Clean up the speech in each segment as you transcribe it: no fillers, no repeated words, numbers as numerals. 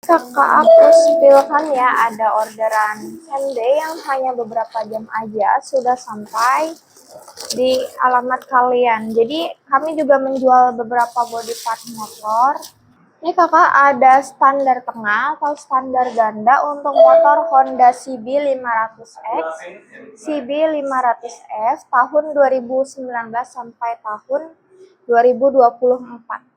Kakak aku spillkan ya, ada orderan Hyundai yang hanya beberapa jam aja sudah sampai di alamat kalian. Jadi kami juga menjual beberapa body part motor. Ini kakak ada standar tengah atau standar ganda untuk motor Honda CB 500X, CB 500F tahun 2019 sampai tahun 2024.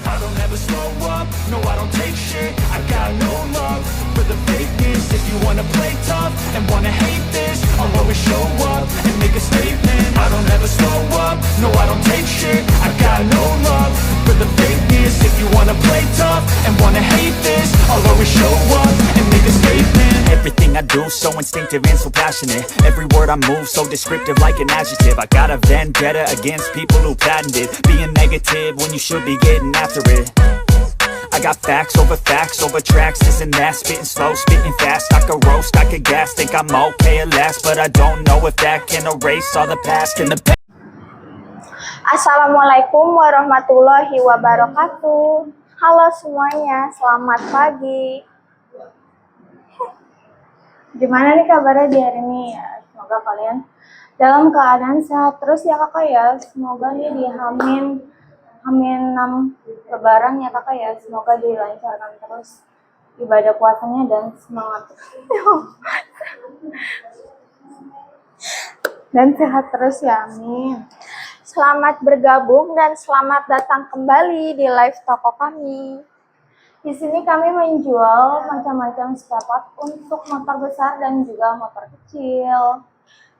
I don't ever slow up, no I don't take shit. I got no love for the fakeness. If you wanna play tough and wanna hate this, I'll always show up and make a statement. I don't ever slow up, no I don't take shit. I got no love for the fakeness. If you wanna play tough and wanna hate this, I'll always show up and make a statement. Everything I do so instinctive and so passionate. Every word I move so descriptive like an adjective. I got a vendetta against people who patented being negative when you should be getting after it. I got facts over tracks, this and that. Spitting slow, spitting fast. I could roast, I could gas. Think I'm okay at last, but I don't know if that can erase all the past and the past. Assalamualaikum warahmatullahi wabarakatuh. Halo semuanya, selamat pagi. Gimana nih kabarnya di hari ini ya? Semoga kalian dalam keadaan sehat terus ya kakak ya. Semoga nih di Hamin 6 Lebaran ya kakak ya. Semoga dilancarkan terus ibadah puasanya dan semangat dan sehat terus ya, amin. Selamat bergabung dan selamat datang kembali di live toko kami. Di sini kami menjual macam-macam spare part untuk motor besar dan juga motor kecil.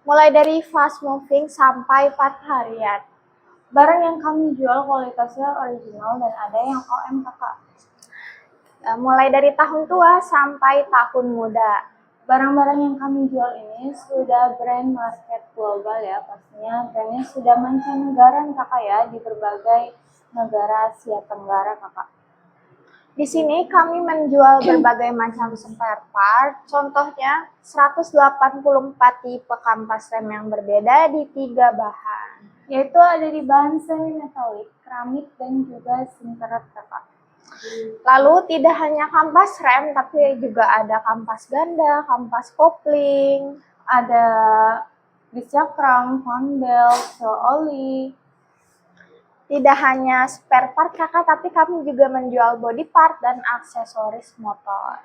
Mulai dari fast moving sampai part harian. Barang yang kami jual kualitasnya original dan ada yang OM kakak. Mulai dari tahun tua sampai tahun muda. Barang-barang yang kami jual ini sudah brand market global ya, pastinya brandnya sudah mancanegara kakak ya, di berbagai negara Asia Tenggara kakak. Di sini kami menjual berbagai macam spare part, contohnya 184 tipe kampas rem yang berbeda di 3 bahan, yaitu ada di bahan semi metalik, keramik, dan juga sintered kakak. Lalu tidak hanya kampas rem, tapi juga ada kampas ganda, kampas kopling, ada disc crank, fan belt, seal oli. Tidak hanya spare part kakak, tapi kami juga menjual body part dan aksesoris motor.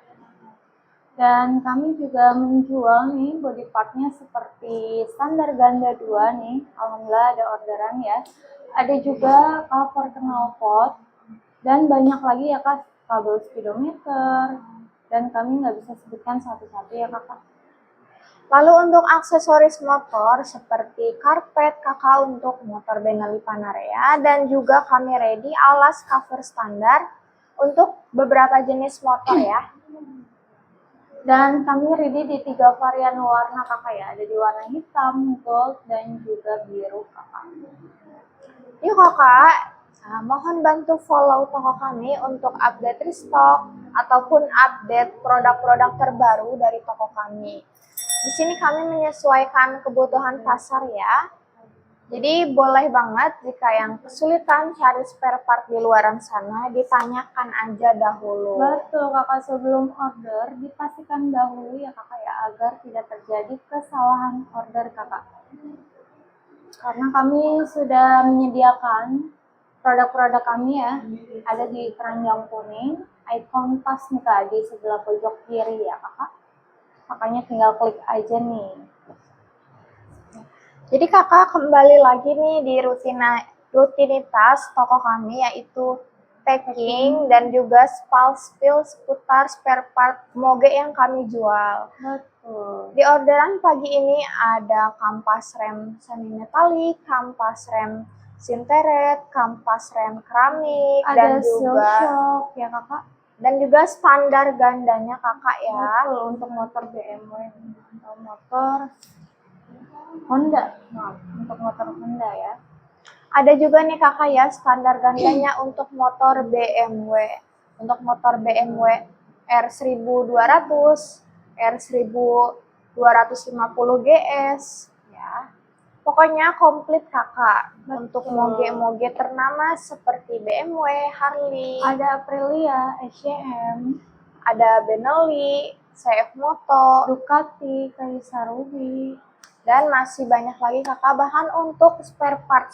Dan kami juga menjual nih body partnya seperti standar ganda 2 nih. Alhamdulillah ada orderan ya. Ada juga cover knalpot dan banyak lagi ya kak, kabel speedometer. Dan kami nggak bisa sebutkan satu-satu ya kakak. Lalu untuk aksesoris motor seperti karpet kakak untuk motor Benelli Panarea, dan juga kami ready alas cover standar untuk beberapa jenis motor ya. Dan kami ready di 3 varian warna kakak ya, ada di warna hitam, gold, dan juga biru kakak. Yuk kakak, mohon bantu follow toko kami untuk update restock ataupun update produk-produk terbaru dari toko kami. Di sini kami menyesuaikan kebutuhan pasar ya. Jadi boleh banget jika yang kesulitan cari spare part di luaran sana, ditanyakan aja dahulu. Betul kakak, sebelum order dipastikan dahulu ya kakak ya, agar tidak terjadi kesalahan order kakak. Karena kami sudah menyediakan produk-produk kami ya, ada di keranjang kuning, icon tas nih kak, di sebelah pojok kiri ya kakak. Makanya tinggal klik aja nih. Jadi kakak kembali lagi nih di rutinitas toko kami, yaitu packing dan juga spill seputar spare part moge yang kami jual. Betul. Di orderan pagi ini ada kampas rem semi metalik, kampas rem sinteret, kampas rem keramik, Ada dan seal juga shock ya kakak. standar gandanya kakak ya. Betul, untuk motor BMW atau motor Honda. Maaf, untuk motor Honda ya. Ada juga nih kakak ya standar gandanya untuk motor BMW. Untuk motor BMW R1200, R1250 GS ya. Pokoknya komplit kakak. Untuk moge-moge ternama seperti BMW, Harley, Ada Aprilia, SCM, ada Benelli, CF Moto, Ducati, Kaisa Ruby, dan masih banyak lagi kakak. Bahkan untuk spare part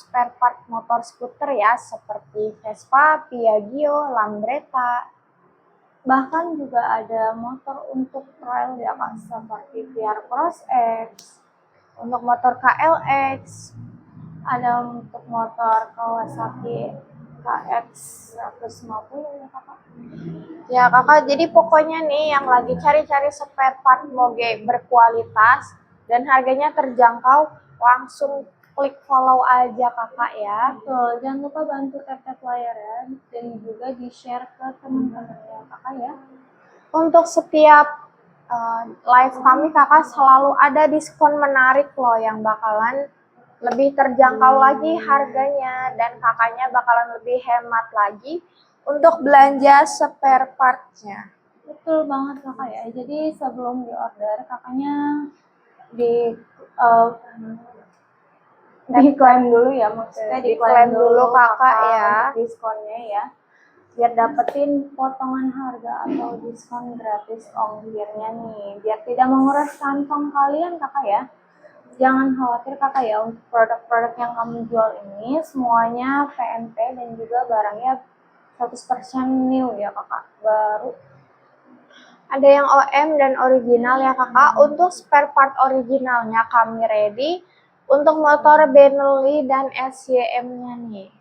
motor skuter ya seperti Vespa, Piaggio, Lambretta. bahkan juga ada motor untuk trail ya kak, seperti VR Cross X, Untuk motor KLX, ada untuk motor Kawasaki KX 150 ya kakak. ya kakak, jadi pokoknya nih yang lagi cari-cari spare part moge berkualitas dan harganya terjangkau, langsung klik follow aja kakak ya. Betul, jangan lupa bantu tap-tap layar ya, dan juga di-share ke teman-teman ya kakak ya. Untuk setiap live kami kakak selalu ada diskon menarik loh yang bakalan lebih terjangkau lagi harganya, dan kakaknya bakalan lebih hemat lagi untuk belanja spare partnya. Betul banget kakak ya, jadi sebelum di-order kakaknya diklaim dulu ya, maksudnya Diklaim dulu kakak ya. untuk diskonnya ya, biar dapetin potongan harga atau diskon gratis ongkirnya nih, biar tidak menguras kantong kalian kakak ya. Jangan khawatir kakak ya, untuk produk-produk yang kami jual ini semuanya PNP dan juga barangnya 100% new ya kakak, baru. Ada yang OM dan original ya kakak. Untuk spare part originalnya kami ready untuk motor Benelli dan SYM-nya nih.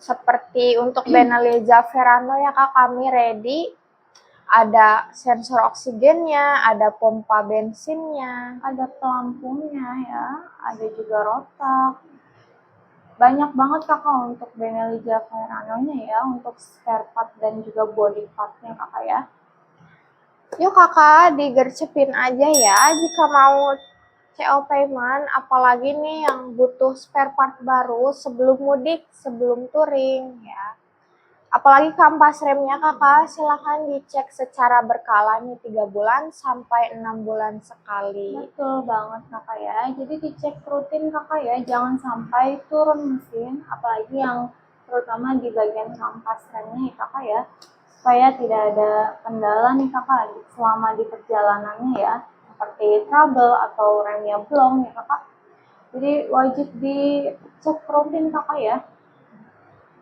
Seperti untuk Benelli Zaverano ya kak, kami ready. Ada sensor oksigennya, ada pompa bensinnya, Ada pelampungnya ya, ada juga rotak. Banyak banget kakak untuk Benelli Zaverano-nya ya, untuk spare part dan juga body part-nya kakak ya. Yuk kakak digercepin aja ya jika mau CO payment, apalagi nih yang butuh spare part baru sebelum mudik, sebelum touring ya. Apalagi kampas remnya kakak, silahkan dicek secara berkala nih 3 bulan sampai 6 bulan sekali. Betul banget kakak ya, jadi dicek rutin kakak ya, jangan sampai turun mesin, apalagi yang terutama di bagian kampas remnya ya kakak ya, supaya tidak ada kendala nih kakak selama di perjalanannya ya, seperti trouble atau remnya blong ya kakak. Jadi wajib dicek rutin kakak ya,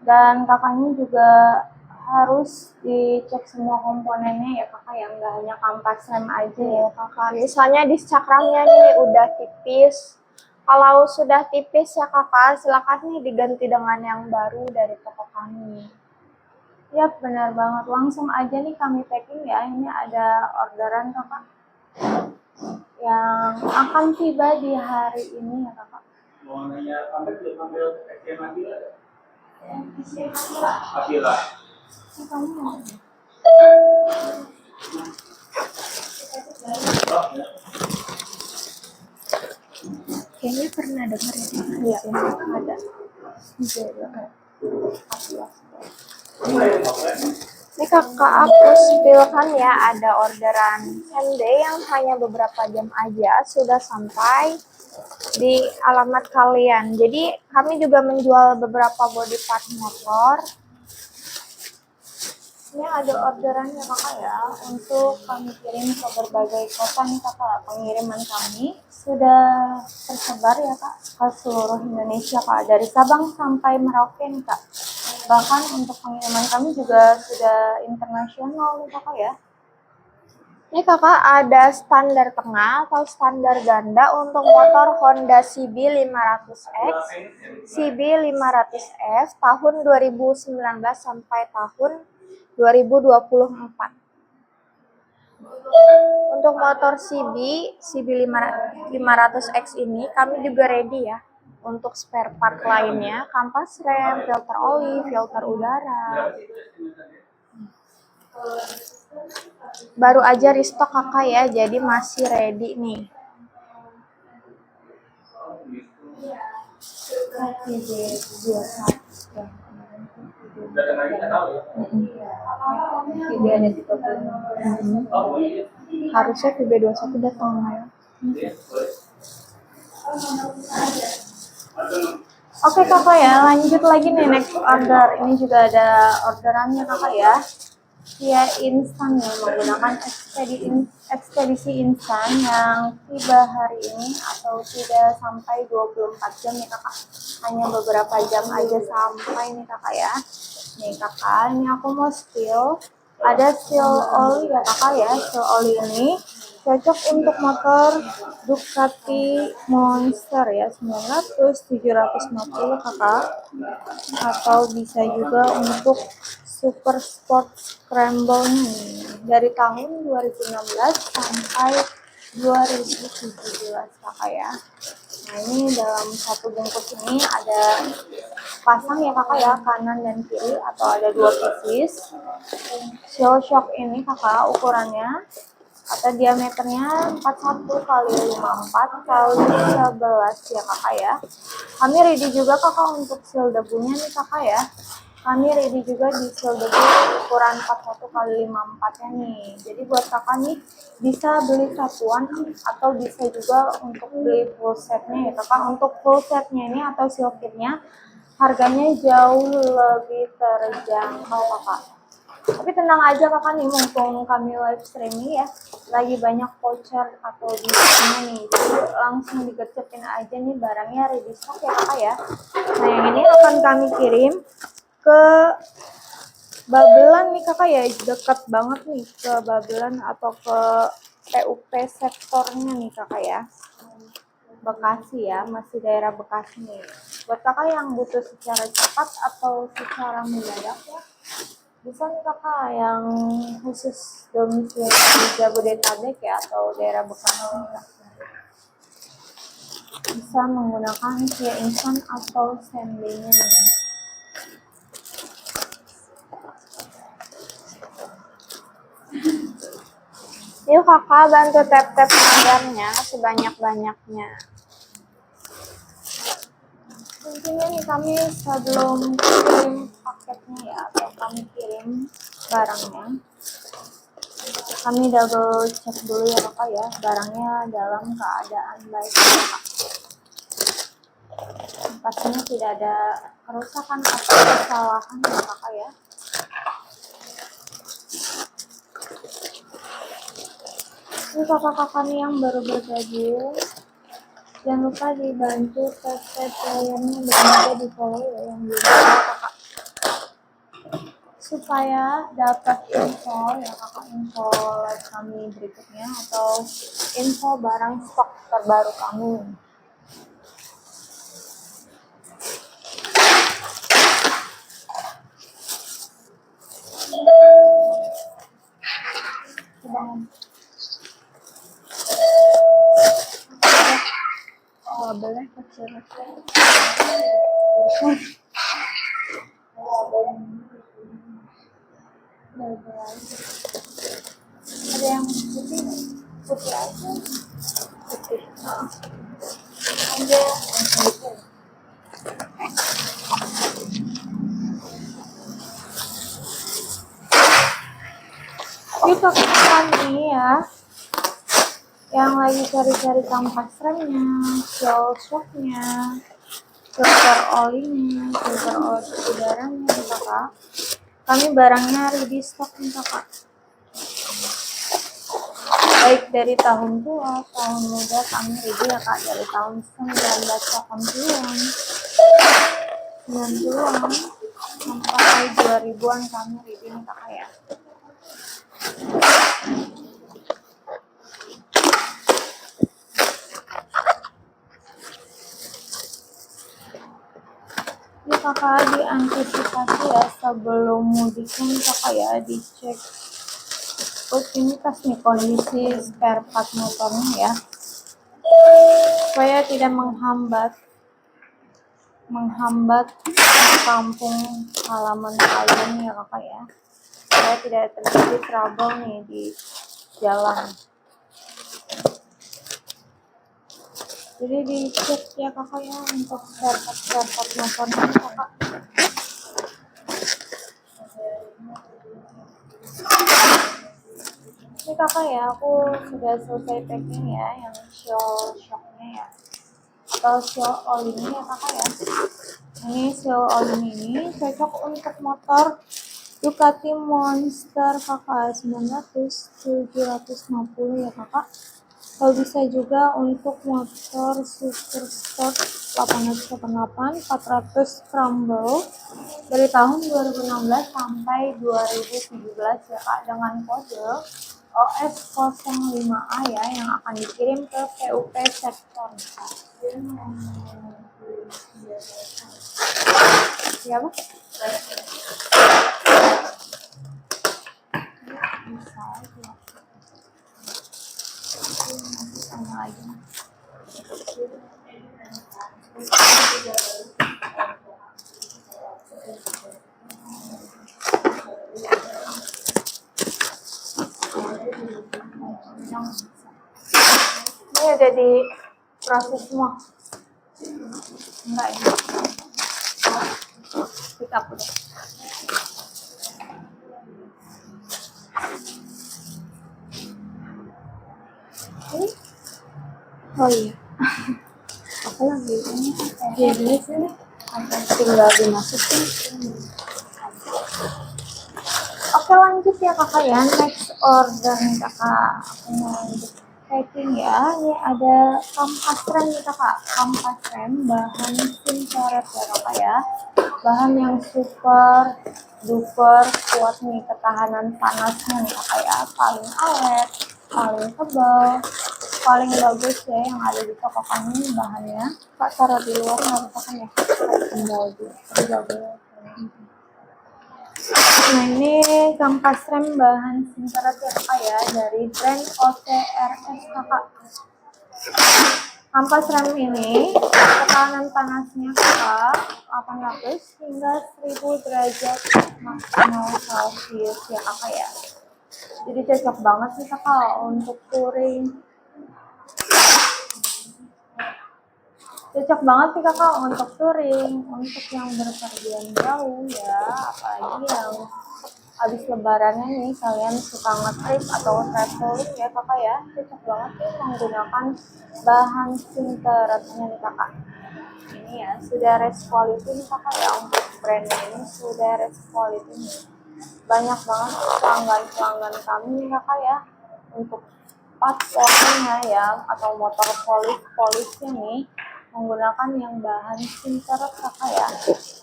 dan kakaknya juga harus dicek semua komponennya ya kakak ya, nggak hanya kampas rem aja ya kakak. Misalnya di cakramnya nih udah tipis, kalau sudah tipis ya kakak, silakan nih diganti dengan yang baru dari toko kami. Yap, benar banget, langsung aja nih kami packing ya. Ini ada orderan kakak yang akan tiba di hari ini ya kakak. Mau nanya sampai SDM Akila. Kayaknya pernah dengar ya. Iya, ada. Ini kakak aku spillkan ya, ada orderan Hyundai yang hanya beberapa jam aja sudah sampai di alamat kalian. Jadi kami juga menjual beberapa body part motor. Ini ada orderannya kakak ya, untuk kami kirim ke berbagai kota nih kakak. Pengiriman kami sudah tersebar ya kak ke seluruh Indonesia kak, dari Sabang sampai Merauke nih kak. Bahkan untuk pengiriman kami juga sudah internasional nih kakak ya. Ini kakak ada standar tengah atau standar ganda untuk motor Honda CB500X, CB500F tahun 2019 sampai tahun 2024. Untuk motor CB500X ini kami juga ready ya. untuk spare part lainnya, kampas rem, filter oli, filter udara. Baru aja restock kakak ya, jadi masih ready nih. Harusnya VB21 datang ya. Oke kakak ya, lanjut lagi nih next order. Ini juga ada orderannya kakak ya. Via instan ya, menggunakan ekspedisi instan yang tiba hari ini atau tidak sampai 24 jam nih kakak. Hanya beberapa jam aja sampai nih kakak ya. Nih kakak, ini aku mau spill. Ada seal oli ya kakak ya. Seal oli ini cocok untuk motor Ducati Monster ya, 900-750 kakak. Atau bisa juga untuk Super Sport Scramble nih, dari tahun 2016 sampai 2017 kakak ya. Nah ini dalam satu bungkus ini ada pasang ya kakak ya, kanan dan kiri atau ada 2 pieces. Seal shock ini kakak ukurannya atau diameternya 41 kali 54 kali 11 ya kakak ya. Kami ready juga kakak untuk seal debunya nih kakak ya. Kami ready juga di seal debu ukuran 41 kali 54 nya nih. Jadi buat kakak nih bisa beli satuan atau bisa juga untuk beli full setnya ya kakak. Untuk full setnya ini atau seal kitnya harganya jauh lebih terjangkau kakak. Tapi tenang aja kakak nih, mumpung kami live streaming ya, lagi banyak voucher atau diskonnya nih, jadi langsung digercepin aja nih barangnya ready stock ya kakak ya. Nah yang ini akan kami kirim ke Babelan nih kakak ya, dekat banget nih ke Babelan atau ke PUP sektornya nih kakak ya. Bekasi ya, masih daerah Bekasi nih. Buat kakak yang butuh secara cepat atau secara mendadak ya, bisa nih kakak yang khusus domisili di Jabodetabek ya atau daerah Bekasi nih, bisa menggunakan via instan atau same-day-nya nih. Yuk kakak bantu tap-tap kameranya sebanyak-banyaknya. Intinya nih kami sebelum kirim paketnya ya atau kami kirim barangnya, kami double check dulu ya kakak ya, barangnya dalam keadaan baik kakak. Pastinya tidak ada kerusakan atau kesalahan ya kakak ya. Ini kakak-kakak nih yang baru bergabung, jangan lupa dibantu subscribe layarnya dan juga di follow ya yang belum kakak, supaya dapat info ya kakak, info live kami berikutnya atau info barang stok terbaru kami. Kabelnya kecil. Ada yang putih, putih aja. Putih. Ada yang putih. Yuk kakak nih ya, yang lagi cari-cari kampas remnya, seal shocknya, filter olinya, filter udaranya nih kakak. Kami barangnya ready stock nih kakak. Baik dari tahun tua, tahun muda kami ready ya kak, dari tahun 1980-an, 90-an, sampai 2000-an kami ready nih kakak ya. Ini kakak diantisipasi ya sebelum mudiknya kakak ya, dicek rutinitas nih kondisi spare part motornya ya, supaya tidak menghambat menghambat kampung halaman kalian ya kakak ya, supaya tidak terjadi trouble nih di jalan. Jadi dicek ya kakak ya untuk spare-part motornya kakak. Ini kakak ya, aku sudah selesai packing ya yang seal shocknya ya, atau seal all ini ya kakak ya. Ini seal all ini cocok untuk motor Ducati Monster kakak 750 ya kakak. Kalau bisa juga untuk motor Super Sport 888 400 Scramble dari tahun 2016 sampai 2017 ya kak, dengan kode OS05A ya, yang akan dikirim ke PUP sektor. Siapa? Bisa aja. Sama lagi. Ini udah di proses semua. Enggak ya. Pick up udah. Ini? Oh iya. Apa lagi? Ini sini. Tinggal dimasukin. Oke lanjut ya kakak ya, next order nih kakak. Aku mau lanjut packing ya. Ini ada kampas rem nih kakak. Kampas rem bahan sim coret ya kakak ya. Bahan yang super duper kuat nih, ketahanan panasnya nih kakak ya. Paling awet, paling tebal, paling bagus ya yang ada di toko kami bahannya. Kak taruh di luar nggak apa-apa kan ya? Tinggal di bagus. Nah ini kampas rem bahan sim coret ya kakak ya, dari brand OCRS kakak. Kampas rem ini tekanan panasnya kakak 800 hingga 1000 derajat maksimal Celcius ya kakak ya. Jadi cocok banget sih kakak untuk touring. Cocok banget sih kakak untuk touring, untuk yang berpergian jauh ya, apalagi yang habis lebarannya nih kalian suka nge-trip atau traveling ya kakak ya, cocok banget sih menggunakan bahan sim coretnya nih kakak. Ini ya sudah rest quality nih kakak ya, untuk brand ini sudah rest quality nih. Banyak banget pelanggan kami nih kakak ya, untuk part washingnya ya atau motor polisnya nih menggunakan yang bahan sim coret kakak ya,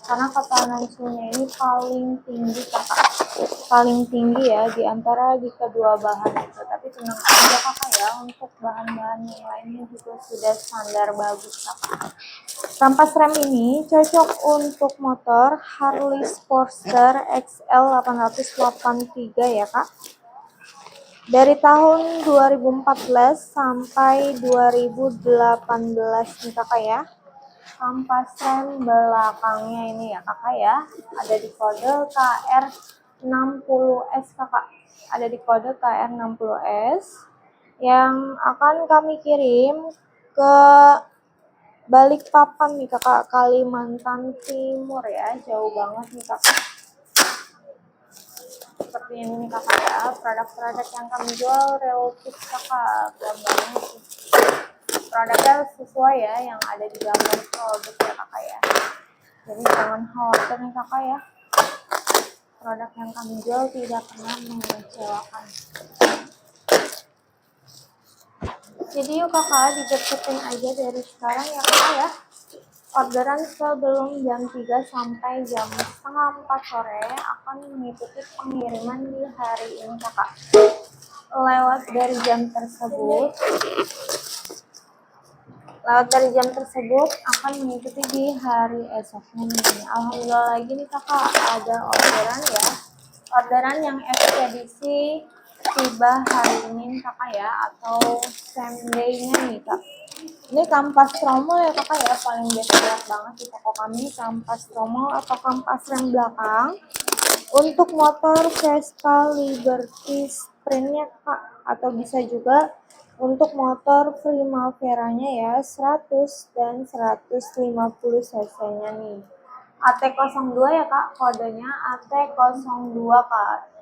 karena ketahanan suhunya ini paling tinggi kakak, paling tinggi ya di antara di kedua bahan itu. Tapi tenang aja kakak ya, untuk bahan-bahan yang lainnya juga sudah standar bagus kakak. Kampas rem ini cocok untuk motor Harley Sportster XL 883 ya kak, dari tahun 2014 sampai 2018 nih kakak ya. Kampas rem belakangnya ini ya kakak ya, ada di kode KR60S kakak, ada di kode KR60S yang akan kami kirim ke Balikpapan nih kakak, Kalimantan Timur ya, jauh banget nih kakak. Seperti ini nih kakak ya, produk-produk yang kami jual relatif kakak, gambarnya produknya sesuai ya yang ada di gambar produk ya kakak ya. Jadi jangan khawatir nih kakak ya, produk yang kami jual tidak pernah mengecewakan. Jadi yuk kakak digercetin aja dari sekarang ya kakak ya. Orderan sebelum jam 3 sampai jam setengah 4 sore akan mengikuti pengiriman di hari ini kakak. Lewat dari jam tersebut akan mengikuti di hari esoknya nih. Alhamdulillah lagi nih kakak, ada orderan ya, orderan yang ekspedisi tiba hari ini kakak ya, atau same day-nya nih kak. Ini kampas tromol ya kakak ya, paling best banget di toko kami, kampas tromol atau kampas rem belakang untuk motor Vespa Liberty Sprint-nya kak, atau bisa juga untuk motor Primavera-nya ya, 100 dan 150 cc-nya nih. AT02 ya kak, kodenya AT02 kak.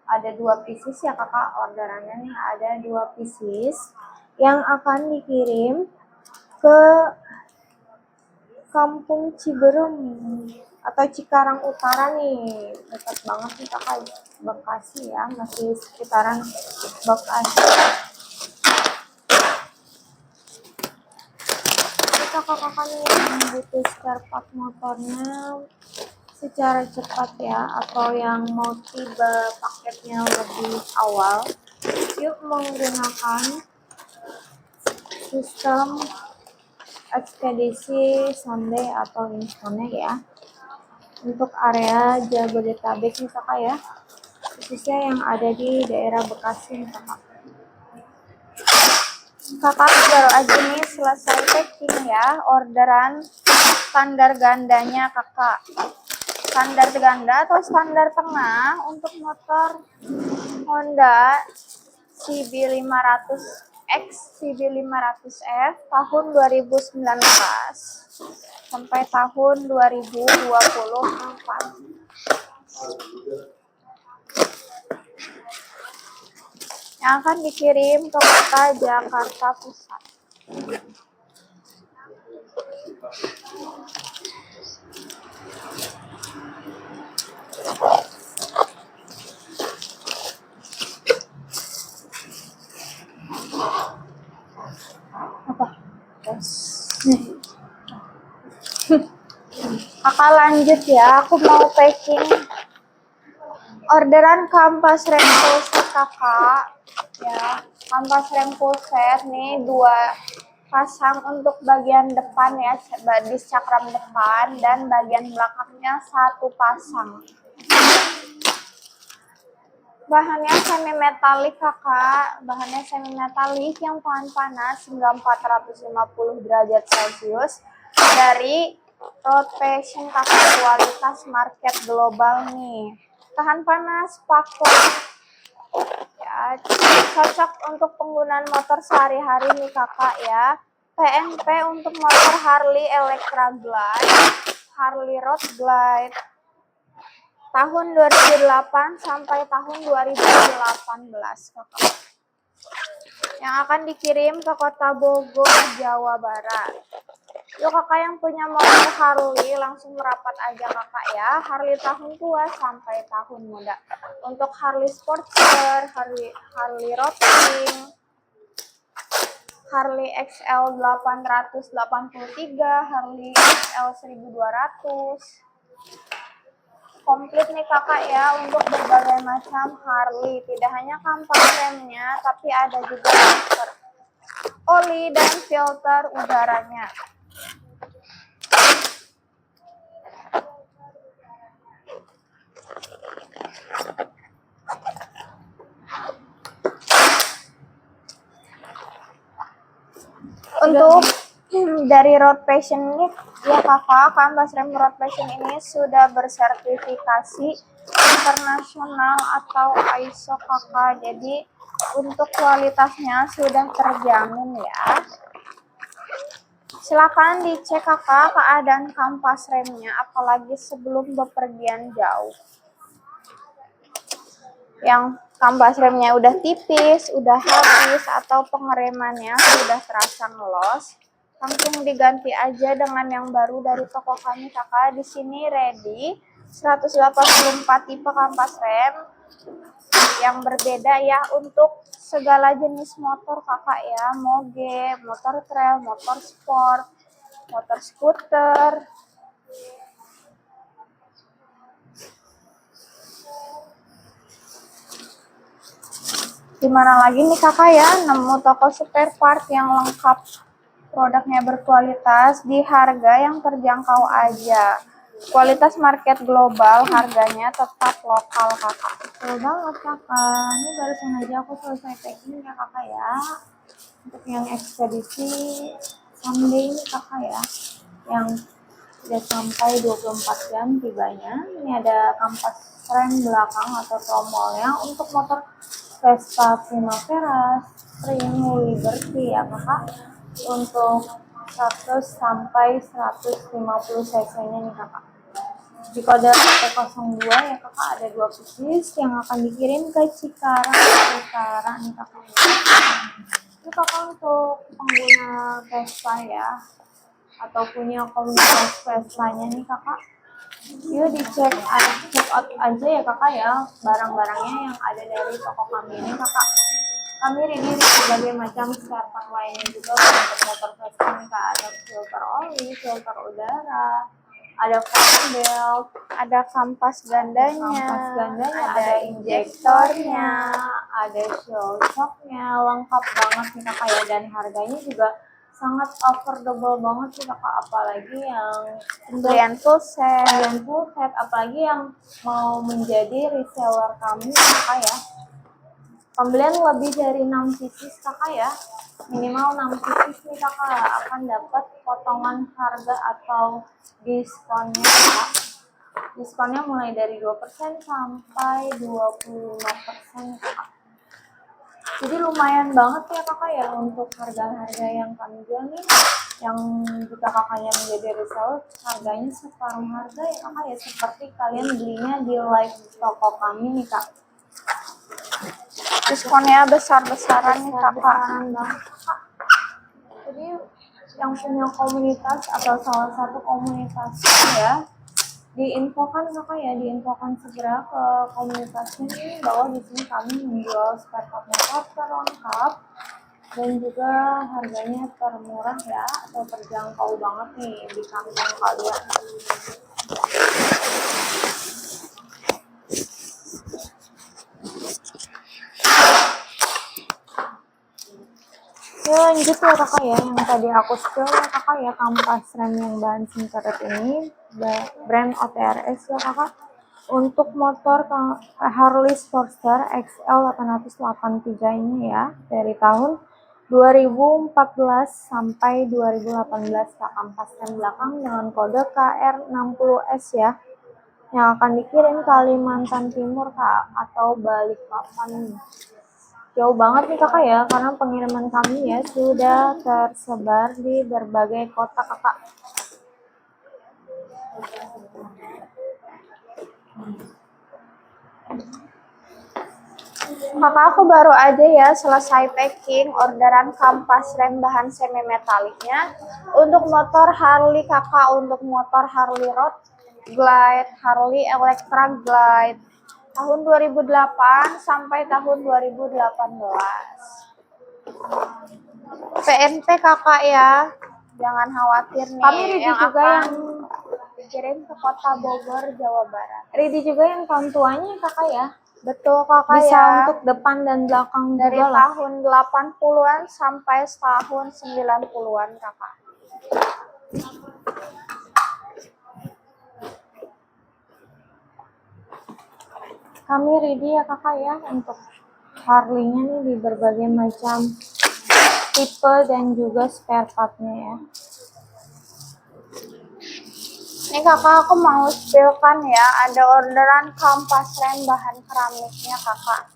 Ada 2 pieces ya kakak, orderannya nih ada 2 pieces yang akan dikirim ke Kampung Ciberem atau Cikarang Utara nih. Dekat banget nih kakak, Bekasi ya, masih sekitaran Bekasi. Kakak-kakak nih yang butuh spare part motornya secara cepat ya, atau yang mau tiba paketnya lebih awal, yuk menggunakan sistem ekspedisi Sunday atau Insone ya, untuk area Jabodetabek nih kakak ya, khususnya yang ada di daerah Bekasi nih kakak. Kakak baru aja nih selesai packing ya, orderan standar gandanya kakak. Standar ganda atau standar tengah untuk motor Honda CB500X, CB500F tahun 2019 sampai tahun 2024. Yang akan dikirim ke kota Jakarta Pusat. Apa? Kakak lanjut ya, aku mau packing orderan kampas rem set kakak ya. Kampas rem set nih 2 pasang untuk bagian depan ya, di cakram depan, dan bagian belakangnya 1 pasang. Bahannya semi metalik kakak, bahannya semi metalik yang tahan panas hingga 450 derajat Celcius dari Road Passion kakak, kualitas market global nih. Tahan panas, pakai ya, cocok untuk penggunaan motor sehari-hari nih kakak ya. PNP untuk motor Harley Electra Glide, Harley Road Glide tahun 2008 sampai tahun 2018 kakak, yang akan dikirim ke kota Bogor, Jawa Barat. Yuk kakak yang punya motor Harley langsung merapat aja kakak ya. Harley tahun tua sampai tahun muda. Untuk Harley Sportster, Harley Road King, Harley XL 883, Harley XL 1200. Komplit nih kakak ya, untuk berbagai macam Harley. Tidak hanya kampas remnya, tapi ada juga filter oli dan filter udaranya. Untuk dari Road Passion ini ya kakak, kampas rem Road Passion ini sudah bersertifikasi internasional atau ISO kakak, jadi untuk kualitasnya sudah terjamin ya. Silakan dicek kakak keadaan kampas remnya, apalagi sebelum bepergian jauh. Yang kampas remnya udah tipis, udah habis, atau pengeremannya sudah terasa ngelos, langsung diganti aja dengan yang baru dari toko kami kakak. Di sini ready 184 tipe kampas rem yang berbeda ya untuk segala jenis motor kakak ya, moge, motor trail, motor sport, motor skuter. Dimana lagi nih kakak ya nemu toko spare part yang lengkap, produknya berkualitas di harga yang terjangkau aja. Kualitas market global, harganya tetap lokal kakak. Betul banget kakak. Ini barusan aja aku selesai packing ya kakak ya. Untuk yang ekspedisi Sunday ini kakak ya. Yang udah sampai 24 jam tibanya. Ini ada kampas rem belakang atau tromolnya untuk motor Vespa Primavera Spring Liberty ya kakak. Untuk 100 sampai 150 cc nya nih kakak. Di kode PT02 ya kakak, ada 2 pieces yang akan dikirim ke Cikarang Utara nih kakak. Ini kakak untuk pengguna Vespa ya, atau punya komunitas Vespa-nya nih kakak. Yuk check out aja ya kakak ya, barang-barangnya yang ada dari toko kami ini kakak. Kami ready berbagai macam spare part lainnya juga untuk motor Vespa nih kak. Ada filter oli, filter udara, ada fan belt, Ada kampas gandanya, ada injektornya, ada show shocknya, lengkap banget nih kakak ya, dan harganya juga sangat affordable banget sih kakak, apalagi yang pembelian full set. apalagi yang mau menjadi reseller kami kakak ya. Pembelian lebih dari 6 pieces kakak ya, minimal 6 pieces nih kakak akan dapat potongan harga atau diskonnya kakak. Diskonnya mulai dari 2% sampai 25% kakak. Jadi lumayan banget ya kakak ya untuk harga-harga yang kami jual nih. Yang jika kakaknya menjadi reseller, harganya separuh harga ya kakak ya, seperti kalian belinya di live toko kami nih kak. Diskonnya besar-besaran nih kakak. Besaran banget kakak. Jadi yang punya komunitas atau salah satu komunitas ya, diinfokan kakak ya, diinfokan segera ke komunitasnya nih bahwa di sini kami menjual spare part motor terlengkap dan juga harganya termurah ya, atau terjangkau banget nih di kantong kalian. Ya lanjut ya kakak ya, yang tadi aku spill ya kakak ya, kampas rem yang bahan singkaret ini brand OTRS ya kakak. Untuk motor Harley Sportster XL 883 ini ya, dari tahun 2014 sampai 2018 kak, kampas rem belakang dengan kode KR60S ya, yang akan dikirim Kalimantan Timur kak, atau Balikpapan. Jauh banget nih kakak ya, karena pengiriman kami ya sudah tersebar di berbagai kota kakak. Kakak aku baru aja ya selesai packing orderan kampas rem bahan semi metaliknya untuk motor Harley kakak, untuk motor Harley Road Glide, Harley Electra Glide tahun 2008 sampai tahun 2018. PNP kakak ya, jangan khawatir nih. Kami ready yang juga akan yang dikirim ke kota Bogor, Jawa Barat. ready juga yang tahun tuanya kakak ya. Betul kakak Bisa ya. untuk depan dan belakang Dari juga lah. tahun 80-an sampai tahun 90-an kakak. Kami ready ya kakak ya untuk Harley-nya nih di berbagai macam tipe dan juga spare part-nya ya. Ini kakak aku mau spillkan ya, ada orderan kampas rem bahan keramiknya kakak.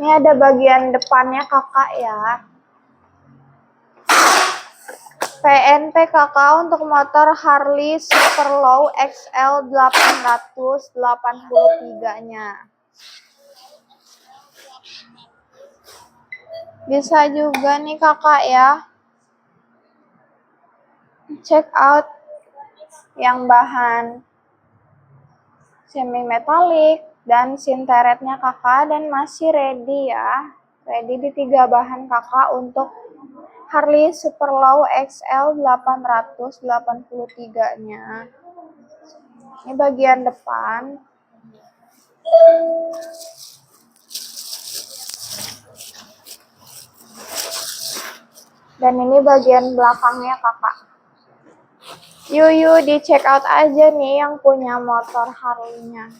Ini ada bagian depannya kakak ya. PNP kakak untuk motor Harley Superlow XL 883-nya. Bisa juga nih kakak ya, check out yang bahan semi metalik dan sinteretnya kakak, dan masih ready ya, ready di 3 bahan kakak untuk Harley Superlow XL 883-nya. Ini bagian depan. Dan ini bagian belakangnya kakak. Yuk di check out aja nih yang punya motor Harley-nya.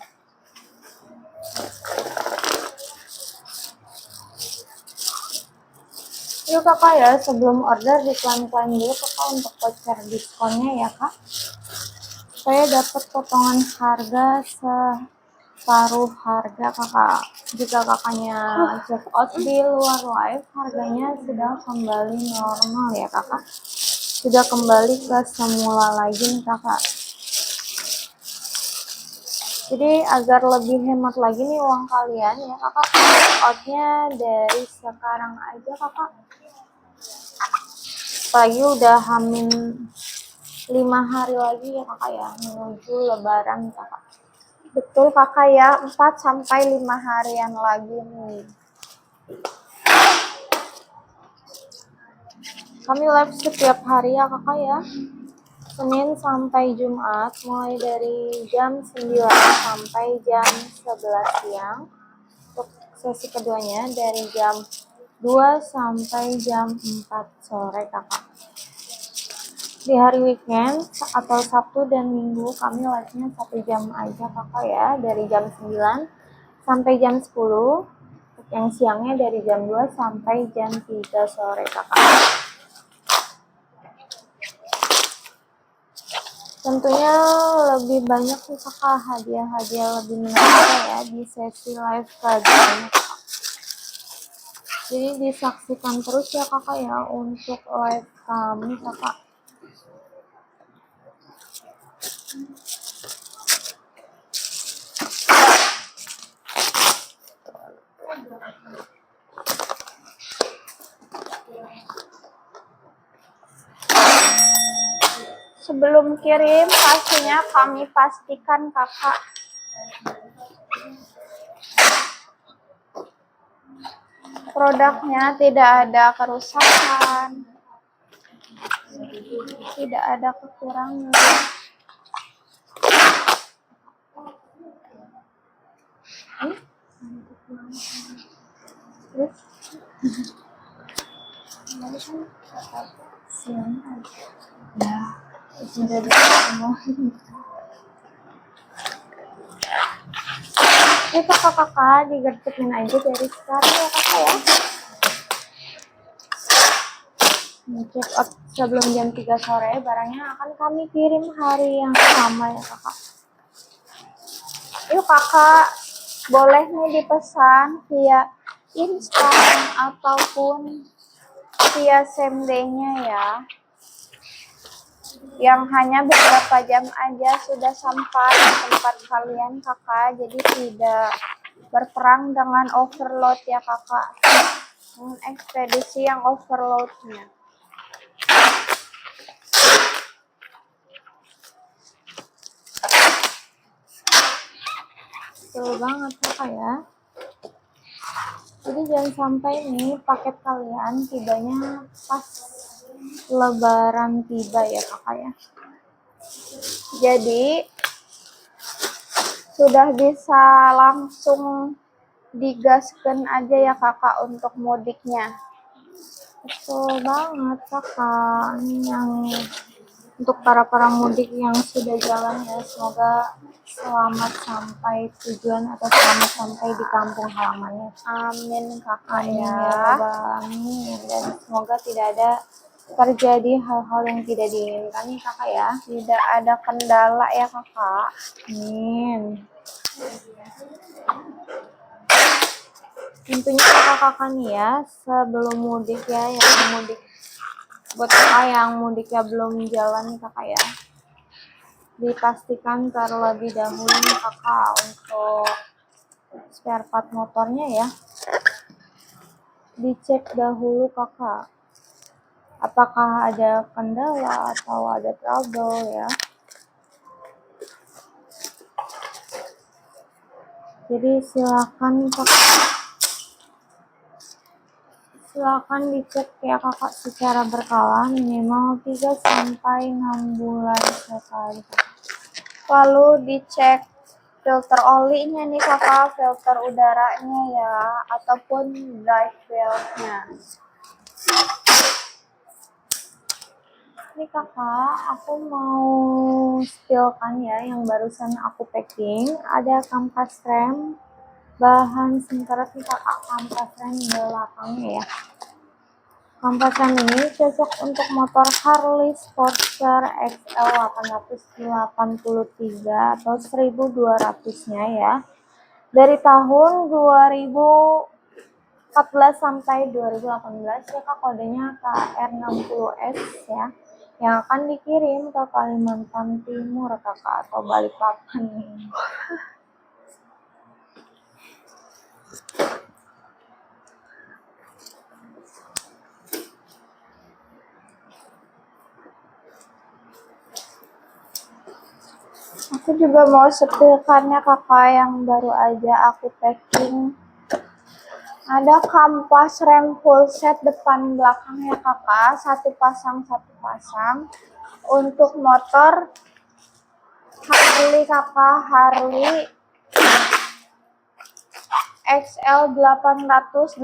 Yuk kakak ya, sebelum order diklaim-klaim dulu kakak untuk voucher diskonnya ya kak. Saya dapat potongan harga separuh harga kakak. Jika kakaknya check out di luar live, harganya sudah kembali normal ya kakak. Sudah kembali ke semula lagi nih kakak. Jadi agar lebih hemat lagi nih uang kalian ya kakak, outnya dari sekarang aja kakak. Apalagi udah hamin 5 hari lagi ya kakak ya, menuju lebaran kakak. Betul kakak ya, 4-5 harian lagi nih. Kami live setiap hari ya kakak ya, Senin sampai Jumat, mulai dari jam 9 sampai jam 11 siang. Untuk sesi keduanya dari jam 2 sampai jam 4 sore kakak. Di hari weekend atau Sabtu dan Minggu kami live-nya 1 jam aja kakak ya, dari jam 9 sampai jam 10. Untuk yang siangnya dari jam 2 sampai jam 3 sore kakak. Tentunya lebih banyak nih kakak, hadiah-hadiah lebih menarik ya di sesi live keduanya kakak. Jadi disaksikan terus ya kakak ya untuk live kami kakak. Sebelum kirim pastinya kami pastikan kakak produknya tidak ada kerusakan, tidak ada kekurangan. Terus siang aja. Ya, sudah semua. Ini kakak-kakak digercekin aja dari sekarang ya kakak ya. Check out sebelum jam 3 sore, barangnya akan kami kirim hari yang sama ya kakak. Yuk kakak, boleh nih dipesan via instan ataupun via same day-nya ya. Yang hanya beberapa jam aja sudah sampai di tempat kalian kakak, jadi tidak berperang dengan overload ya kakak, dengan ekspedisi yang overloadnya. Betul banget kakak ya. Jadi jangan sampai nih paket kalian tibanya pas lebaran tiba ya kakak ya. Jadi sudah bisa langsung digaskan aja ya kakak untuk mudiknya. Betul banget kakak. Ini yang untuk para mudik yang sudah jalan ya, semoga selamat sampai tujuan atau selamat sampai di kampung halamannya. Amin kakak ya. Amin. Dan semoga tidak ada terjadi hal-hal yang tidak diinginkan nih kakak ya. Tidak ada kendala ya kakak. Amin. Tentunya kakak-kakak nih ya, sebelum mudik ya, yang mudik buat kakak yang mudiknya belum jalan nih kakak ya, dipastikan terlebih dahulu nih kakak untuk spare part motornya ya, dicek dahulu kakak apakah ada kendala atau ada trouble ya. Jadi silakan dicek ya kakak secara berkala, minimal 3-6 bulan sekali. Lalu dicek filter olinya nih kakak, filter udaranya ya, ataupun drive valve-nya. Nih kakak, aku mau spillkan ya yang barusan aku packing. Ada kampas rem, bahan singkarat nih kakak, kampas rem belakangnya ya. Kampas rem ini cocok untuk motor Harley Sportster XL 883 atau 1200-nya ya. Dari tahun 2014 sampai 2018 ya kak, kodenya KR60S ya, yang akan dikirim ke Kalimantan Timur kakak, atau Balikpapan nih. Aku juga mau setilkannya kakak, yang baru aja aku packing. Ada kampas rem full set depan belakang ya kakak, satu pasang untuk motor Harley kakak, Harley XL 883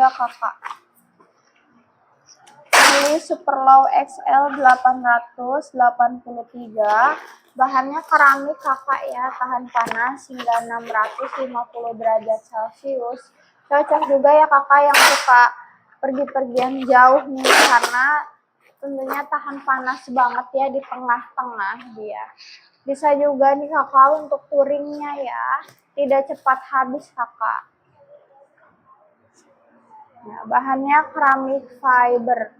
kakak. Harley Superlow XL 883. Bahannya keramik kakak ya, tahan panas hingga 650 derajat Celcius. Cocok juga ya kakak yang suka pergi-pergian jauh nih, karena tentunya tahan panas banget ya di tengah-tengah dia. Bisa juga nih kakak untuk touringnya ya, tidak cepat habis kakak. Nah, bahannya keramik fiber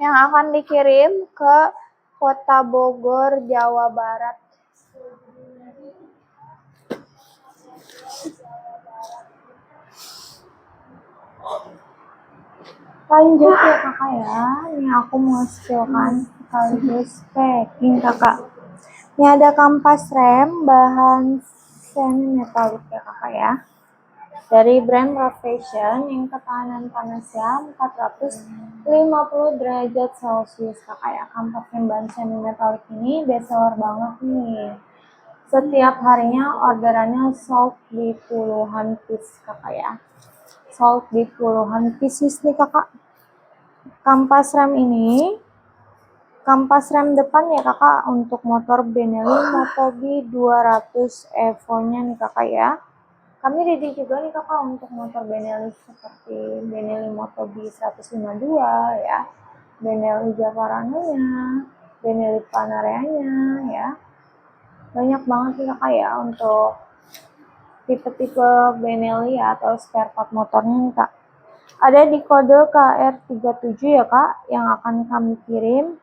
yang akan dikirim ke Kota Bogor, Jawa Barat. Lanjut ya kakak ya, ini aku mau spillkan sekaligus packing kakak. Ini ada kampas rem bahan semi metalik ya kakak ya, dari brand Road Fashion yang ketahanan panasnya 450 derajat Celcius kakak ya. Kampas rem bahan semi metalik ini bestseller banget nih. Setiap harinya orderannya sold di puluhan piece kakak ya. Sold di puluhan pieces nih kakak. Kampas rem ini, kampas rem depan ya kakak untuk motor Benelli Motobi 200 Evo-nya nih kakak ya. Kami ready juga nih kakak untuk motor Benelli seperti Benelli Motobi 152 ya, Benelli Jacaranda-nya, Benelli Panarea-nya ya. Banyak banget nih kakak ya untuk tipe-tipe Benelli ya, atau spare part motornya nih kak. Ada di kode KR37 ya kak, yang akan kami kirim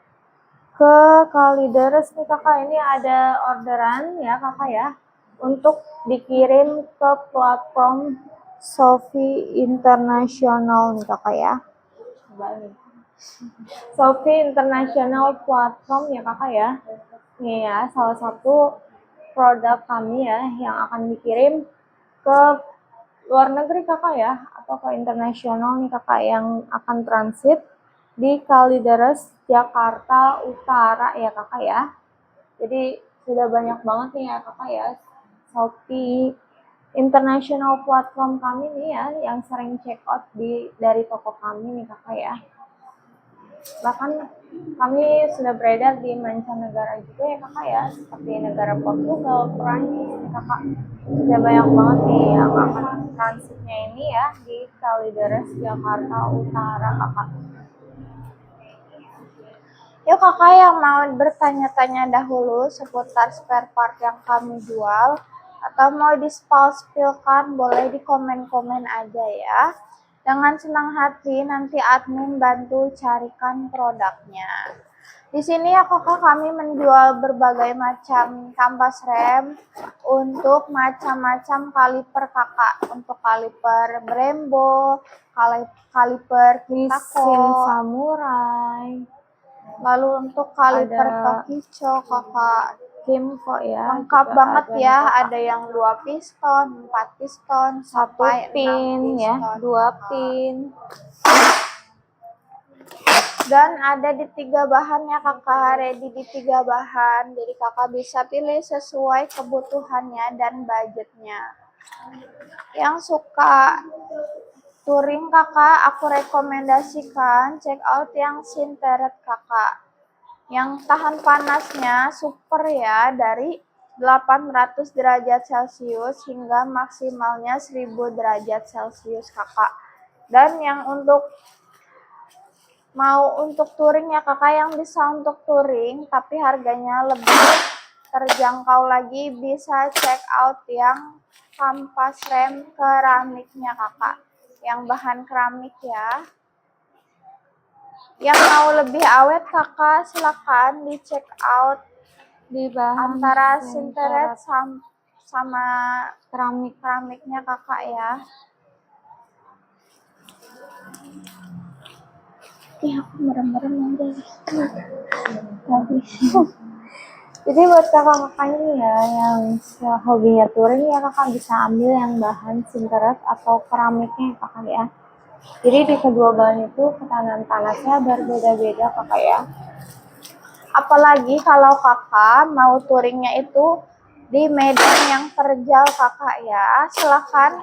ke Kalideres nih kakak. Ini ada orderan ya kakak ya, untuk dikirim ke platform Shopee International nih kakak ya. Shopee International platform ya kakak ya. Ini ya salah satu produk kami ya, yang akan dikirim ke luar negeri kakak ya, atau ke internasional nih kakak, yang akan transit di Kalideres, Jakarta Utara ya kakak ya. Jadi sudah banyak banget nih ya kakak ya, Shopee International platform kami nih ya, yang sering check out dari toko kami nih kakak ya. Bahkan kami sudah beredar di mancanegara juga ya kakak ya, seperti negara Portugal, Prancis nih kakak. Sudah banyak banget nih yang akan transitnya ini ya di Kalideres, Jakarta Utara kakak. Yuk kakak yang mau bertanya-tanya dahulu seputar spare part yang kami jual, atau mau di-spillkan, boleh di komen-komen aja ya. Dengan senang hati nanti admin bantu carikan produknya. Di sini ya kakak, kami menjual berbagai macam kampas rem untuk macam-macam kaliper kakak. Untuk kaliper Brembo, kaliper Mesin Samurai. Lalu untuk kaliper Tokicho kakak, Kimco ya, lengkap banget ya. Ada yang 2 piston, 4 piston, 1 pin ya, 2 pin. Dan ada di 3 bahan ya kakak, ready di 3 bahan. Jadi kakak bisa pilih sesuai kebutuhannya dan budgetnya. Yang suka touring kakak, aku rekomendasikan check out yang Sinteret kakak. Yang tahan panasnya super ya, dari 800 derajat Celcius hingga maksimalnya 1000 derajat Celcius kakak. Dan yang untuk touring ya kakak, yang bisa untuk touring tapi harganya lebih terjangkau lagi, bisa check out yang kampas rem keramiknya kakak, yang bahan keramik ya. Yang mau lebih awet kakak, silakan di check out Di bahan antara Sinteret Sinteret sama keramiknya kakak ya. Ih, aku merem-merem aja. Tadi. Jadi buat kakak-kakak ini ya yang hobinya touring ya, kakak bisa ambil yang bahan Sinteret atau keramiknya kakak ya. Jadi di kedua bahan itu ketahanan panasnya berbeda-beda kakak ya. Apalagi kalau kakak mau touringnya itu di medan yang terjal kakak ya, silahkan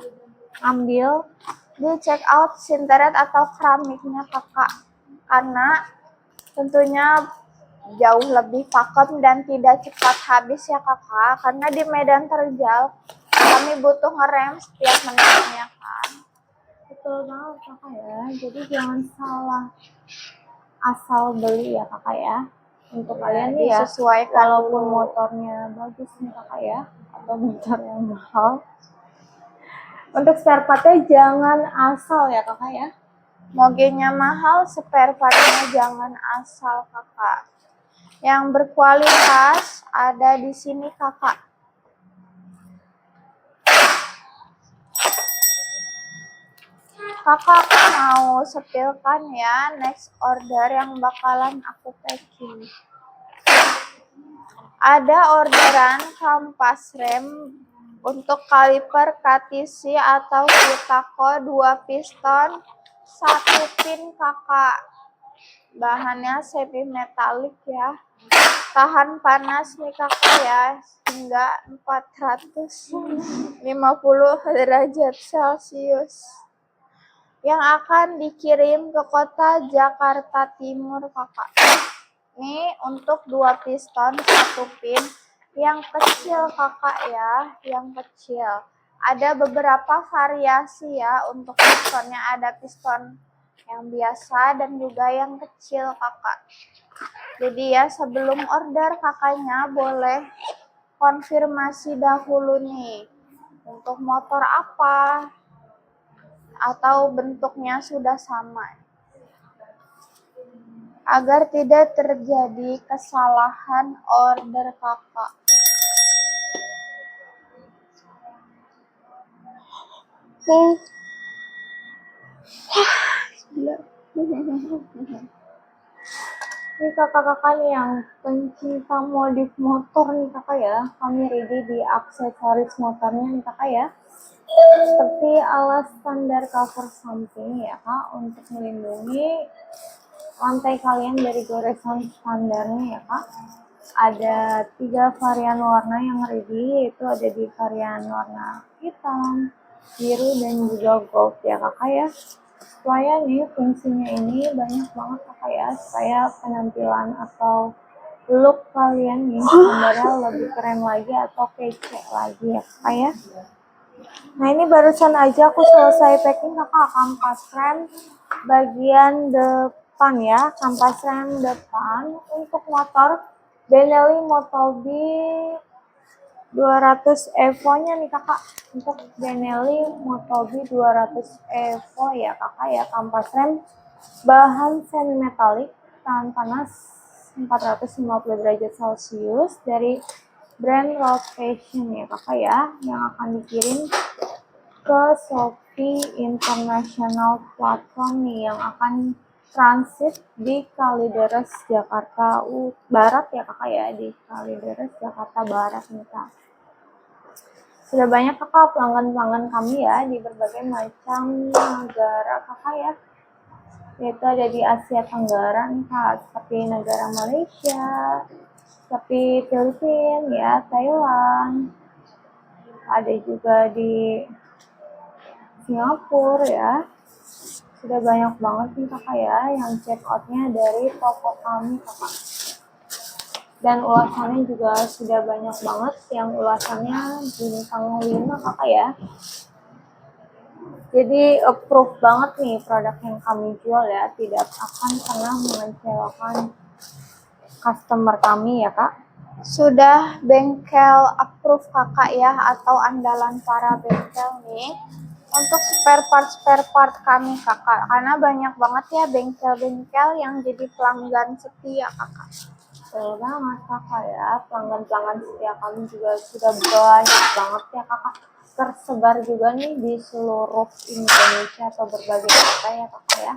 ambil di check out Sinteret atau keramiknya kakak, karena tentunya jauh lebih pakem dan tidak cepat habis ya kakak, karena di medan terjal kami butuh ngerem setiap menitnya kan. Betul banget kakak ya. Jadi jangan salah asal beli ya kakak ya. Untuk kalian nih ya, Disesuaikan walaupun dulu. motornya bagus nih kakak ya, atau motor yang mahal, untuk spare partnya jangan asal ya kakak ya. Mogenya mahal, spare partnya jangan asal kakak. Yang berkualitas ada di sini kakak. Kakak mau sepilkan ya next order yang bakalan aku packing. Ada orderan kampas rem untuk kaliper KTC atau Kitako 2 piston 1 pin kakak. Bahannya semi metalik ya. Tahan panas nih kakak ya, hingga 450 derajat Celcius. Yang akan dikirim ke kota Jakarta Timur kakak. Ini untuk 2 piston 1 pin yang kecil kakak ya, yang kecil. Ada beberapa variasi ya untuk pistonnya, ada piston yang biasa dan juga yang kecil kakak. Jadi ya sebelum order kakaknya boleh konfirmasi dahulu nih untuk motor apa atau bentuknya sudah sama, agar tidak terjadi kesalahan order kakak. Ini kakak-kakak nih yang pencinta modif motor nih kakak ya, kami ready di aksesoris motornya nih kakak ya. Seperti alas standar cover samping ya kak, untuk melindungi lantai kalian dari goresan standarnya ya kak. Ada 3 varian warna yang ready, yaitu ada di varian warna hitam, biru, dan juga gold ya kakak ya. Supaya nih fungsinya ini banyak banget kakak ya, supaya penampilan atau look kalian nih sebenarnya lebih keren lagi atau kece lagi ya kakak ya. Nah ini barusan aja aku selesai packing kakak, kampas rem bagian depan ya, kampas rem depan untuk motor Benelli Motobi 200 Evo nya nih kakak, untuk Benelli Motobi 200 Evo ya kakak ya, kampas rem bahan semi metalik, tahan panas 450 derajat Celcius dari brand Road Fashion ya kakak ya, yang akan dikirim ke Shopee International Platform nih, yang akan transit di Kalideres Jakarta Barat ya kakak ya, di Kalideres Jakarta Barat nih kak. Sudah banyak kakak pelanggan-pelanggan kami ya di berbagai macam negara kakak ya, yaitu ada di Asia Tenggara nih kak, seperti negara Malaysia, seperti Filipina ya, Thailand, ada juga di Singapura ya, Sudah banyak banget nih kakak ya yang check outnya dari toko kami kakak. Dan ulasannya juga sudah banyak banget yang ulasannya bintang 5 kakak ya. Jadi approve banget nih produk yang kami jual ya, tidak akan pernah mengecewakan customer kami ya kak. Sudah bengkel approve kakak ya, atau andalan para bengkel nih untuk spare part kami kakak, karena banyak banget ya bengkel-bengkel yang jadi pelanggan setia kakak. Betul banget kakak ya, pelanggan-pelanggan setia kami juga sudah banyak banget ya kakak, tersebar juga nih di seluruh Indonesia atau berbagai kota ya kakak ya.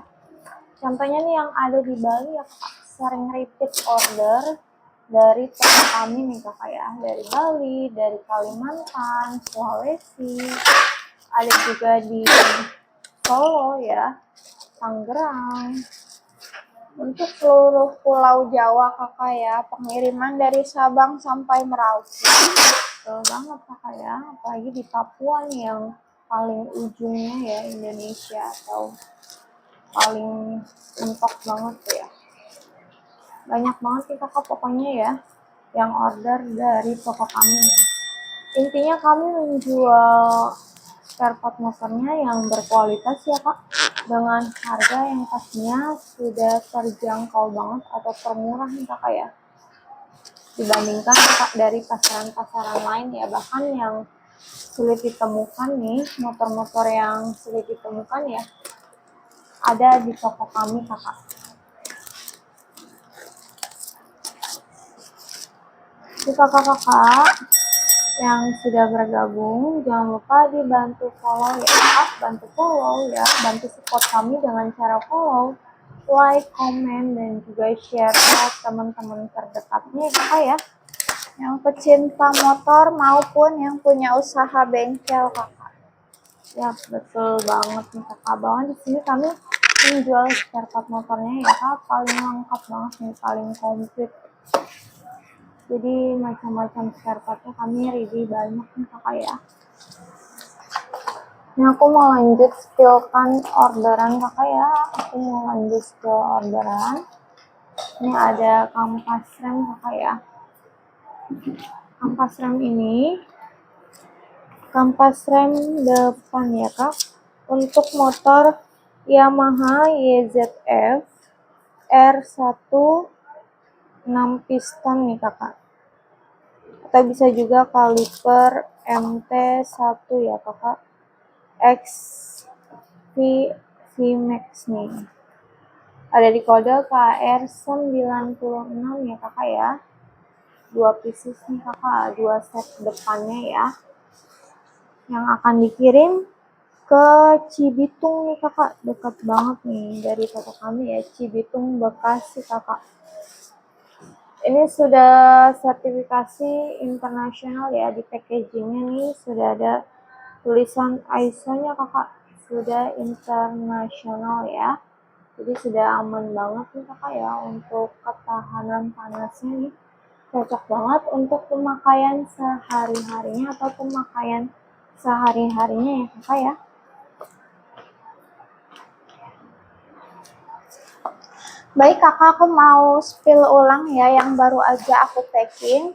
Contohnya nih yang ada di Bali ya kakak, sering repeat order dari toko kami nih kakak ya, dari Bali, dari Kalimantan, Sulawesi, ada juga di Solo ya, Tangerang. Untuk seluruh pulau Jawa kakak ya, pengiriman dari Sabang sampai Merauke. Betul banget kakak ya, apalagi di Papua nih yang paling ujungnya ya Indonesia atau paling mentok banget tuh ya. Banyak banget sih kakak pokoknya ya yang order dari toko kami. Intinya kami menjual spare part motornya yang berkualitas ya kak, dengan harga yang pastinya sudah terjangkau banget atau termurah nih kakak ya, dibandingkan kakak dari pasaran-pasaran lain ya. Bahkan yang sulit ditemukan nih, motor-motor yang sulit ditemukan ya, ada di toko kami kakak. Jadi kakak-kakak yang sudah bergabung, jangan lupa dibantu follow ya kak, bantu follow ya, bantu support kami dengan cara follow, like, comment, dan juga share ke teman-teman terdekatnya ya kakak ya. Yang pecinta motor maupun yang punya usaha bengkel kakak. Ya betul banget nih kakak, bahwa di sini kami menjual spare part motornya ya kak, paling lengkap banget nih, paling komplit. Jadi macam-macam spare partnya kami ready banyak nih kakak ya. Ini aku mau lanjut spillkan orderan kakak ya, aku mau lanjut spill orderan. Ini ada kampas rem kakak ya. Kampas rem ini kampas rem depan ya kak, untuk motor Yamaha YZF R1 6 piston nih kakak, atau bisa juga kaliper MT1 ya kakak, XV Max nih, ada di kode KR96 ya kakak ya. 2 pieces nih kakak, 2 set depannya ya, yang akan dikirim ke Cibitung nih kakak, dekat banget nih dari toko kami ya, Cibitung Bekasi kakak. Ini sudah sertifikasi internasional ya, di packagingnya nih sudah ada tulisan ISO-nya kakak, sudah internasional ya. Jadi sudah aman banget nih kakak ya untuk ketahanan panasnya nih. Cocok banget untuk pemakaian sehari-harinya atau pemakaian sehari-harinya ya kakak ya. Baik kakak, aku mau spill ulang ya yang baru aja aku packing.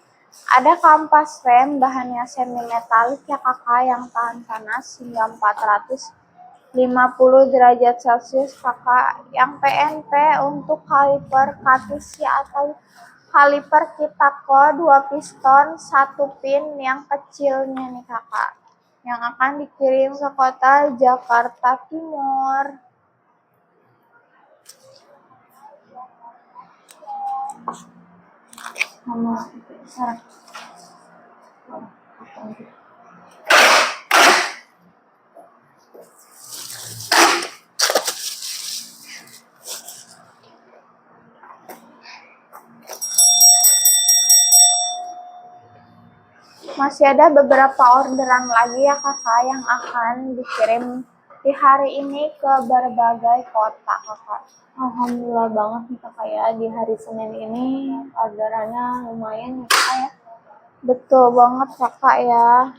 Ada kampas rem bahannya semi metalik ya kakak, yang tahan panas hingga 450 derajat Celcius kakak. Yang PNP untuk kaliper Katisi atau kaliper Kitako 2 piston 1 pin yang kecilnya nih kakak, yang akan dikirim ke kota Jakarta Timur. Sama syarat. Masih ada beberapa orderan lagi ya kakak yang akan dikirim di hari ini ke berbagai kota kakak. Alhamdulillah banget nih kakak ya, di hari Senin ini orderannya lumayan ya kakak ya. Betul banget kakak ya.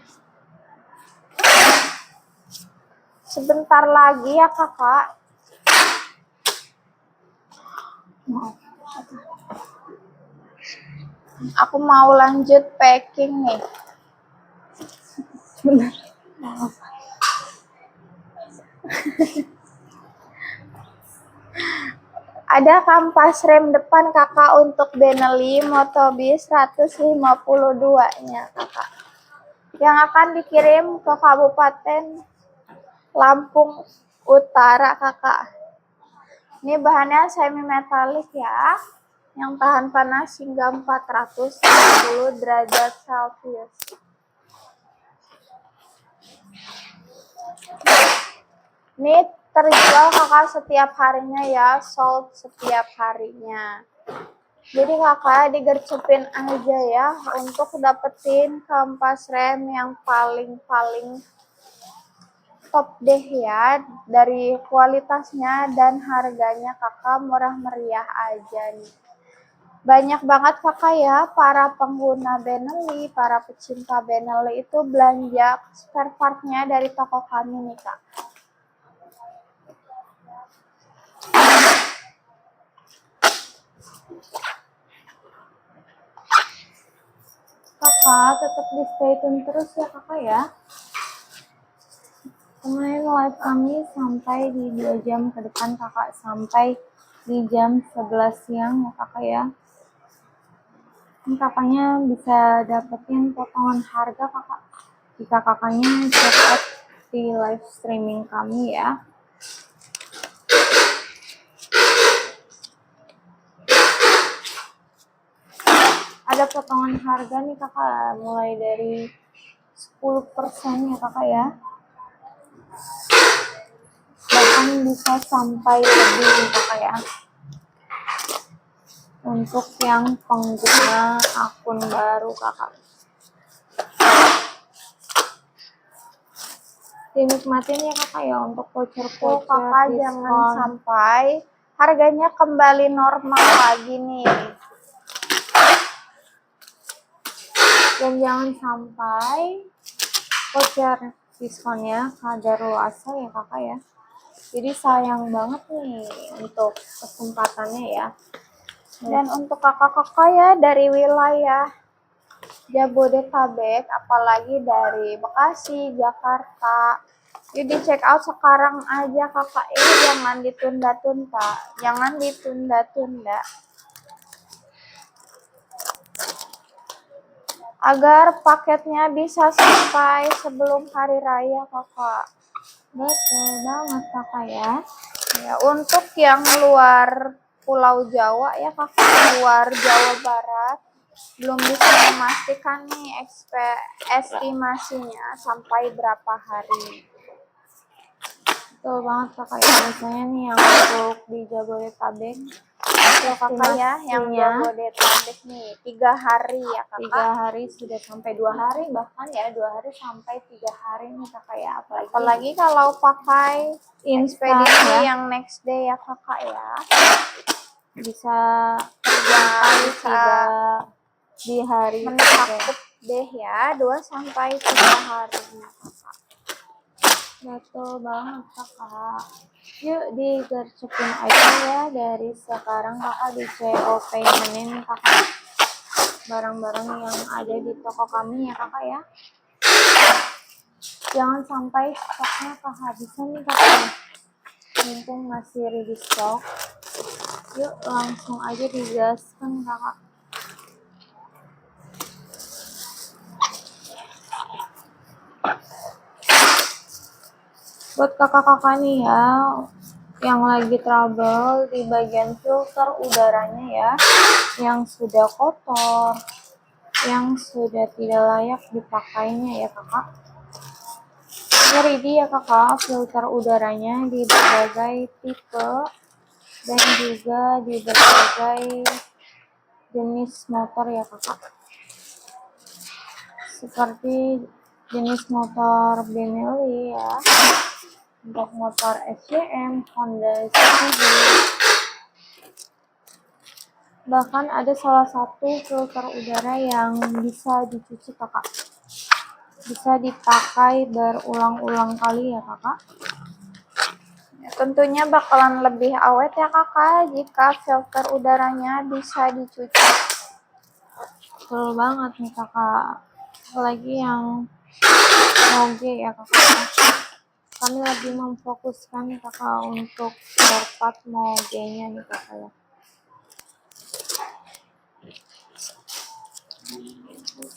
Sebentar lagi ya kakak, Maaf. Aku mau lanjut packing nih. Sebentar. Maaf. Ada kampas rem depan kakak untuk Benelli Motobi 152-nya kakak. Yang akan dikirim ke Kabupaten Lampung Utara kakak. Ini bahannya semi metalik ya, yang tahan panas hingga 450 derajat Celcius. Ini terjual kakak setiap harinya ya, sold setiap harinya. Jadi kakak digercepin aja ya untuk dapetin kampas rem yang paling top deh ya, dari kualitasnya dan harganya kakak murah meriah aja nih. Banyak banget kakak ya para pengguna Benelli, para pecinta Benelli itu belanja spare partnya dari toko kami nih kak. Kakak tetap di stay tune terus ya kakak ya. Kemarin live kami sampai di 2 jam ke depan kakak, sampai di jam 11 siang ya kakak ya. Ini kakaknya bisa dapetin potongan harga kakak jika kakaknya cepat di live streaming kami ya. Ada potongan harga nih kakak, mulai dari 10% ya kakak ya. Bahkan bisa sampai lebih nih kakak ya. Untuk yang pengguna akun baru kakak. Dinikmatin ya kakak ya untuk voucher-voucher kakak diskon. jangan sampai harganya kembali normal lagi nih. Dan jangan sampai voucher diskonnya kadaluarsa ya kakak ya. Jadi sayang banget nih untuk kesempatannya ya. Dan untuk kakak-kakak ya dari wilayah Jabodetabek, apalagi dari Bekasi, Jakarta, yuk di check out sekarang aja kakak, jangan ditunda-tunda, jangan ditunda-tunda. Agar paketnya bisa sampai sebelum hari raya kakak. Betul banget kakak ya. Ya, untuk yang luar Pulau Jawa ya kakak, luar Jawa Barat, belum bisa memastikan nih estimasinya sampai berapa hari. Betul banget kakak ya. Biasanya nih yang untuk di Jabodetabek, Kalau kakak ya yang Jabodetabek nih 3 hari ya kakak. 3 hari sudah sampai 2 hari, bahkan ya 2 hari sampai 3 hari nih kakak ya. Apalagi kalau pakai ekspedisi ya. yang next day ya kakak ya. Bisa Bisa di hari mencakup deh ya 2 sampai 3 hari kakak. Betul banget kakak. Yuk digercepin aja ya dari sekarang kakak di CO Payment nih kakak. Barang-barang yang ada di toko kami ya kakak ya. Jangan sampai stoknya kehabisan nih kakak. Mumpung masih ready stock. Yuk langsung aja digaskan kakak. Buat kakak-kakak nih ya yang lagi trouble di bagian filter udaranya ya, yang sudah kotor, yang sudah tidak layak dipakainya ya kakak. Ini ready ya kakak filter udaranya di berbagai tipe dan juga di berbagai jenis motor ya kakak. Seperti jenis motor Benelli ya, untuk motor SCM, Honda CB. Bahkan ada salah satu filter udara yang bisa dicuci kakak. Bisa dipakai berulang-ulang kali ya kakak. Ya, tentunya bakalan lebih awet ya kakak jika filter udaranya bisa dicuci. Betul banget nih kakak. Apalagi yang moge ya kakak. Kami lebih memfokuskan nih kakak untuk spare part mogenya nih kakak ya.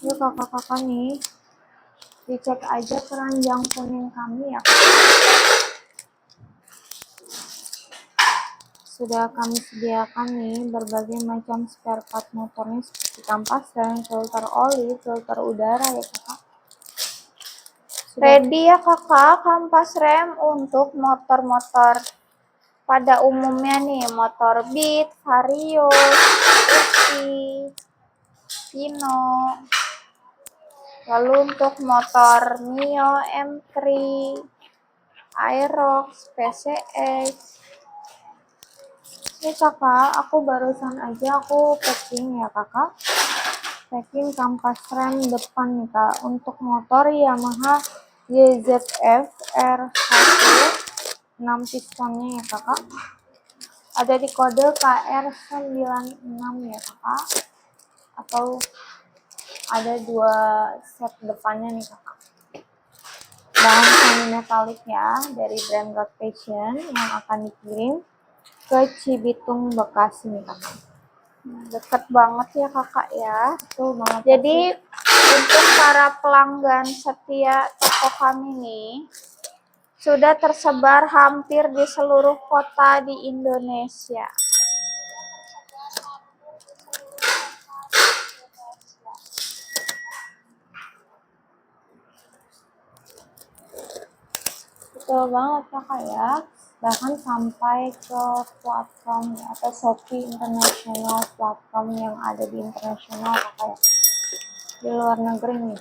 Yuk kakak-kakak nih, dicek aja keranjang kuning kami ya kakak. Sudah kami sediakan nih berbagai macam spare part motornya seperti kampas rem, filter oli, filter udara ya kakak. Ready ya kakak kampas rem untuk motor-motor pada umumnya nih, motor Beat, Vario, Uzi, Pino. Lalu untuk motor Mio, M3, Aerox, PCX. Ini kakak, aku barusan aja aku packing ya kakak. Packing kampas rem depan nih kak untuk motor Yamaha YZF R1 6 pistonnya ya kakak. Ada di kode KR96 ya kakak. Atau ada 2 set depannya nih kakak. Bahan semi metalik ya dari brand Road Fashion yang akan dikirim ke Cibitung Bekasi nih kakak. Deket banget ya kakak ya. Tuh banget. Jadi untuk para pelanggan setia toko kami nih sudah tersebar hampir di seluruh kota di Indonesia. Betul banget kakak ya. Bahkan sampai ke platform atau Shopee international platform yang ada di internasional kakak ya. Di luar negeri nih.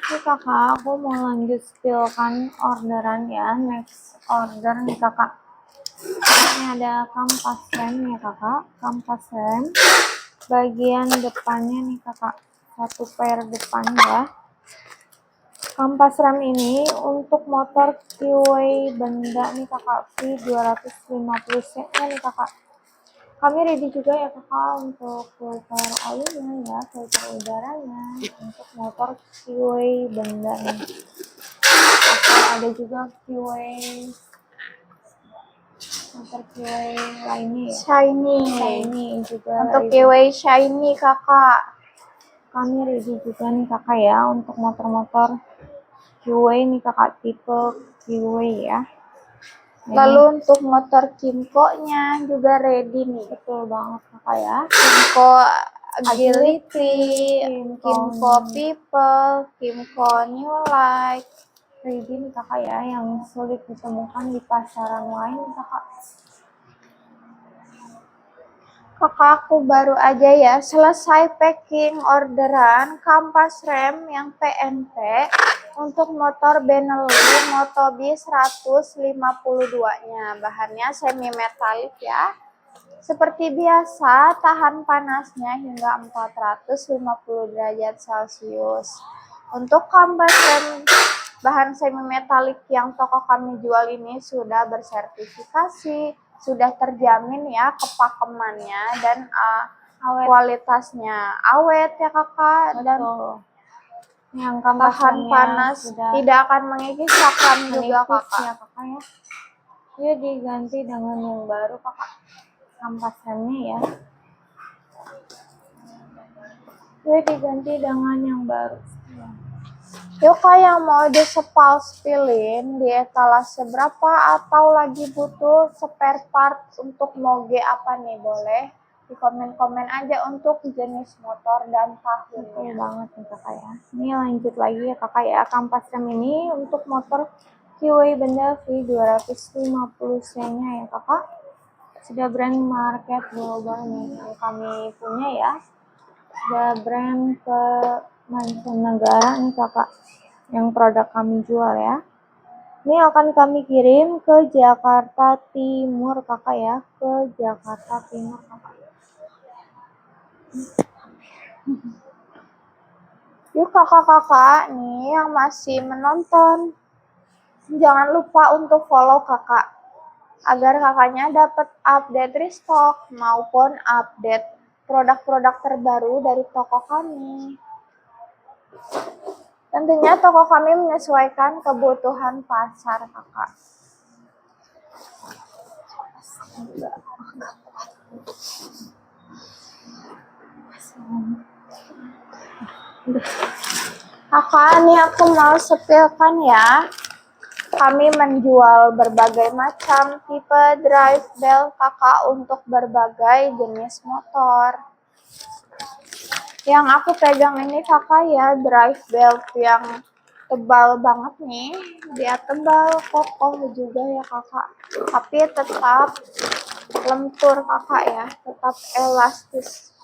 Oke kakak, aku mau lanjut spillkan orderan ya. Next order nih kakak. Ini ada kampas rem ya kakak. Kampas rem bagian depannya nih kakak. 1 pair depan ya. Kampas rem ini untuk motor Kiway Benda nih kakak, V250 nya nih kakak. Kami ready juga ya kakak untuk filter olinya ya, filter udaranya untuk motor Kiway Benda nih. Atau ada juga Kiway motor Kiway lainnya ya. Shiny juga. Untuk Kiway Shiny kakak. Kami ready juga nih kakak ya untuk motor-motor Kiway nih kakak, tipe Kiway ya. Lalu untuk motor Kimco-nya juga ready nih. Betul banget kakak ya. Kimco Agility, Kimco Kimco People, Kimco New Light. ready nih kakak ya, yang sulit ditemukan di pasaran lain kakak. Kakak aku baru aja ya selesai packing orderan kampas rem yang PNP untuk motor Benelli Motobi 152-nya. Bahannya semi metalik ya. Seperti biasa tahan panasnya hingga 450 derajat Celcius. Untuk kampas rem bahan semi metalik yang toko kami jual ini sudah bersertifikasi, sudah terjamin ya kepakemannya dan kualitasnya awet ya kakak. Dan yang tahan panas, tidak akan mengikis cakram juga kakak. Ya kakak ya. Yuk diganti dengan yang baru kakak, kampas remnya ya. Yuk diganti dengan yang baru. Yuk kak yang mau disepal spillin di etalase berapa atau lagi butuh spare part untuk moge apa nih, boleh di komen-komen aja untuk jenis motor dan tahunnya. Betul banget nih kakak ya. Ini lanjut lagi ya kakak ya, kampas rem ini untuk motor Kiway Benda V250 nya ya kakak. Sudah brand market global nih yang kami punya ya. Sudah brand ke mancanegara nih kakak, yang produk kami jual ya. Ini akan kami kirim ke Jakarta Timur kakak ya, ke Jakarta Timur kakak. Yuk kakak-kakak nih yang masih menonton, jangan lupa untuk follow kakak agar kakaknya dapat update restock maupun update produk-produk terbaru dari toko kami. Tentunya toko kami menyesuaikan kebutuhan pasar kakak. Kakak, ini aku mau sepilkan ya. Kami menjual berbagai macam tipe drive belt kakak untuk berbagai jenis motor. Yang aku pegang ini kakak ya, drive belt yang tebal banget nih. Dia tebal, kokoh juga ya kakak. Tapi tetap lentur kakak ya, tetap elastis.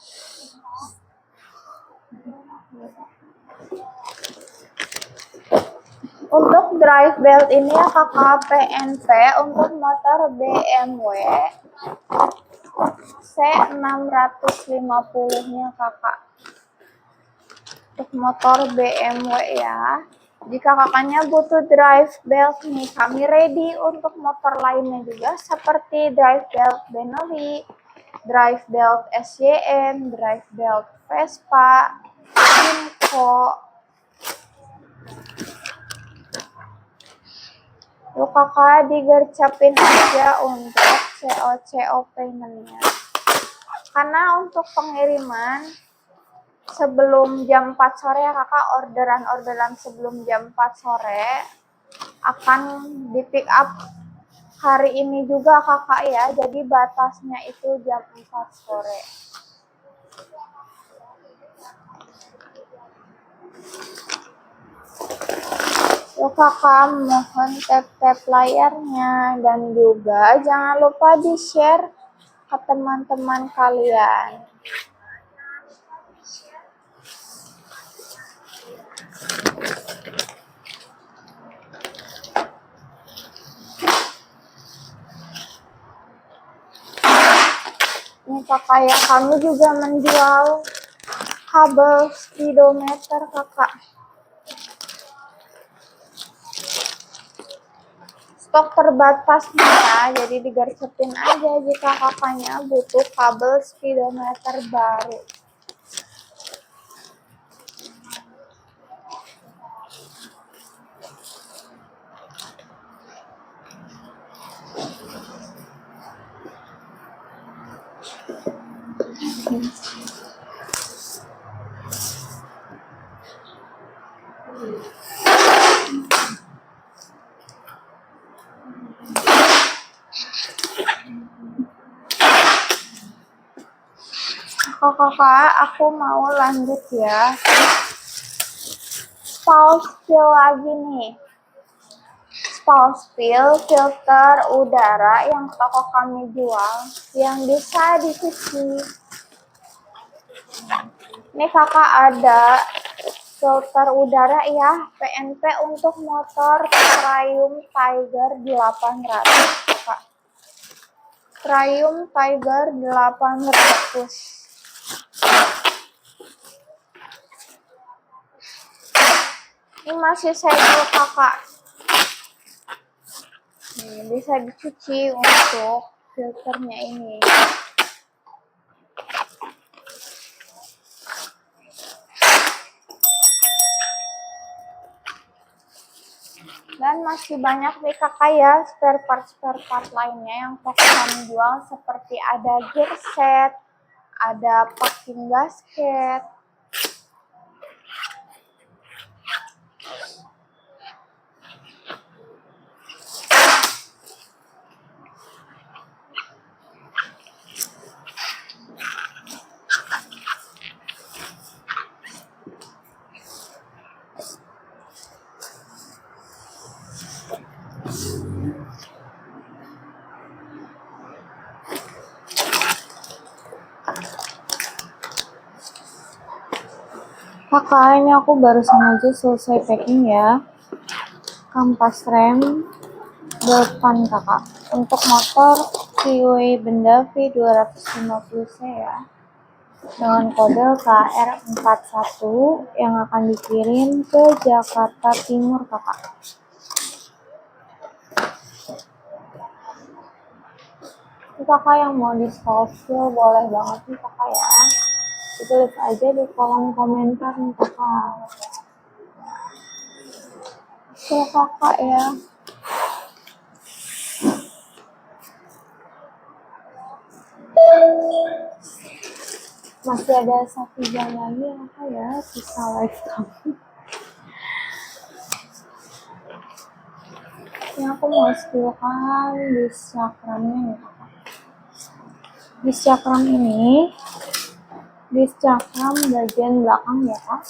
Untuk drive belt ini ya kakak, PNP untuk motor BMW C650-nya kakak. Untuk motor BMW ya. Jika kakaknya butuh drive belt nih, kami ready untuk motor lainnya juga seperti drive belt Benelli, drive belt SYM, drive belt Vespa, Inco. Yuk kakak digercapin aja untuk CO paymentnya. Karena untuk pengiriman sebelum jam 4 sore ya kakak, orderan sebelum jam 4 sore akan di pick up hari ini juga kakak ya. Jadi batasnya itu jam 4 sore. Yuk kakak, mohon tap-tap layarnya dan juga jangan lupa di-share ke teman-teman kalian. Ini kakak ya, kami juga menjual kabel speedometer kakak. Stok terbatas ya, jadi digercepin aja jika kakaknya butuh kabel speedometer baru. Kakak, aku mau lanjut ya. Spouse Spill lagi nih. Spouse Spill filter udara yang toko kami jual, yang bisa dicuci. Ini kakak ada filter udara ya, PNP untuk motor Triumph Tiger 800 kakak. Triumph Tiger 800. Ini masih segel kakak. Nih, bisa dicuci untuk filternya ini. Dan masih banyak nih kakak ya spare part lainnya yang toko kami jual, seperti ada gear set, ada packing gasket. Kakak, ini aku barusan aja selesai packing ya. Kampas rem depan kakak. Untuk motor Kiwi Benda V250C ya. dengan kode KR41 yang akan dikirim ke Jakarta Timur, Kakak. Ini Kakak yang mau di social boleh banget nih Kakak ya. Tulis aja di kolom komentar nih Kakak. Oke Kakak ya. Masih ada 1 jam lagi ya Kakak ya, sisa live kami. Ini aku mau skillkan bis cakramnya nih Kakak. Bis cakram ini, bis cakram bagian belakang ya Kak.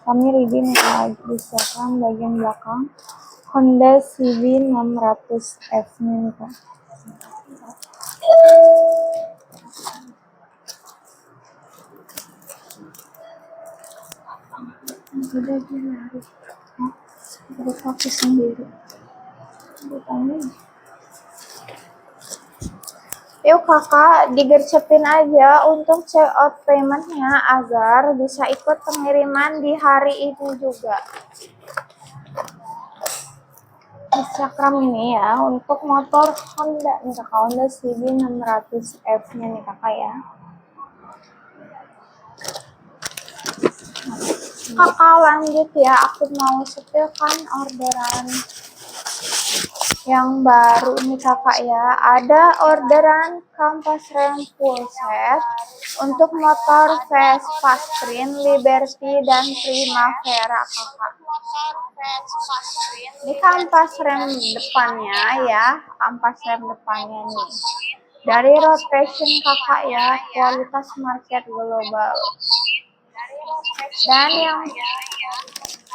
Kami redeem ya, bis cakram bagian belakang Honda CB 600F nih Kak. Udah gila harus fokus sendiri. Yuk Kakak digercepin aja untuk check out paymentnya agar bisa ikut pengiriman di hari ini juga. Instagram ini ya untuk motor Honda nih Kakak, Honda CB 600F nya nih Kakak ya. Kakak lanjut ya, aku mau setelkan orderan yang baru nih Kakak ya. Ada orderan kampas rem full set untuk motor Vespa Sprint, Liberty dan Primavera Kakak. Ini kampas rem depannya ya, kampas rem depannya nih. Dari rotation Kakak ya, kualitas market global. Dan yang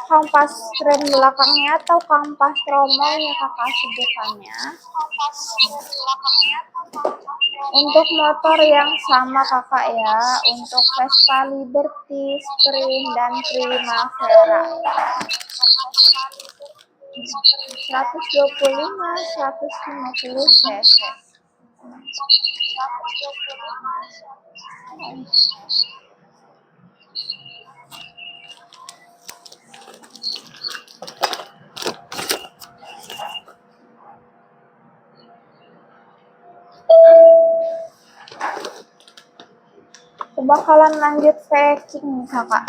kampas rem belakangnya atau kampas tromol ya Kakak sebutannya. Untuk motor yang sama Kakak ya, untuk Vespa Liberty, Sprint dan Primavera. 125-150 cc. Bakalan lanjut packing nih Kakak.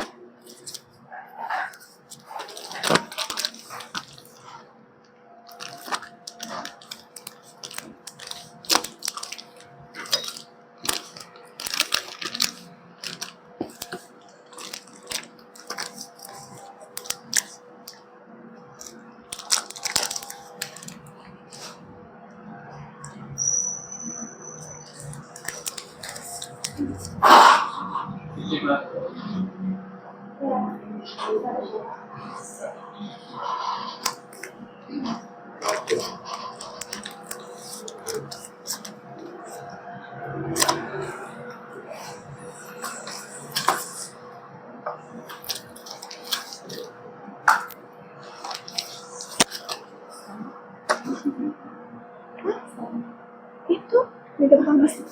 Itu di depan masih.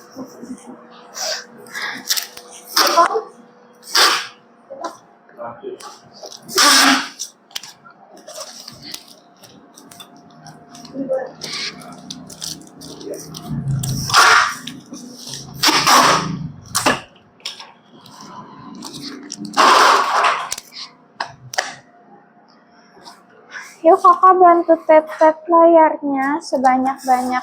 Yuk Kakak bantu tap-tap layarnya sebanyak-banyaknya.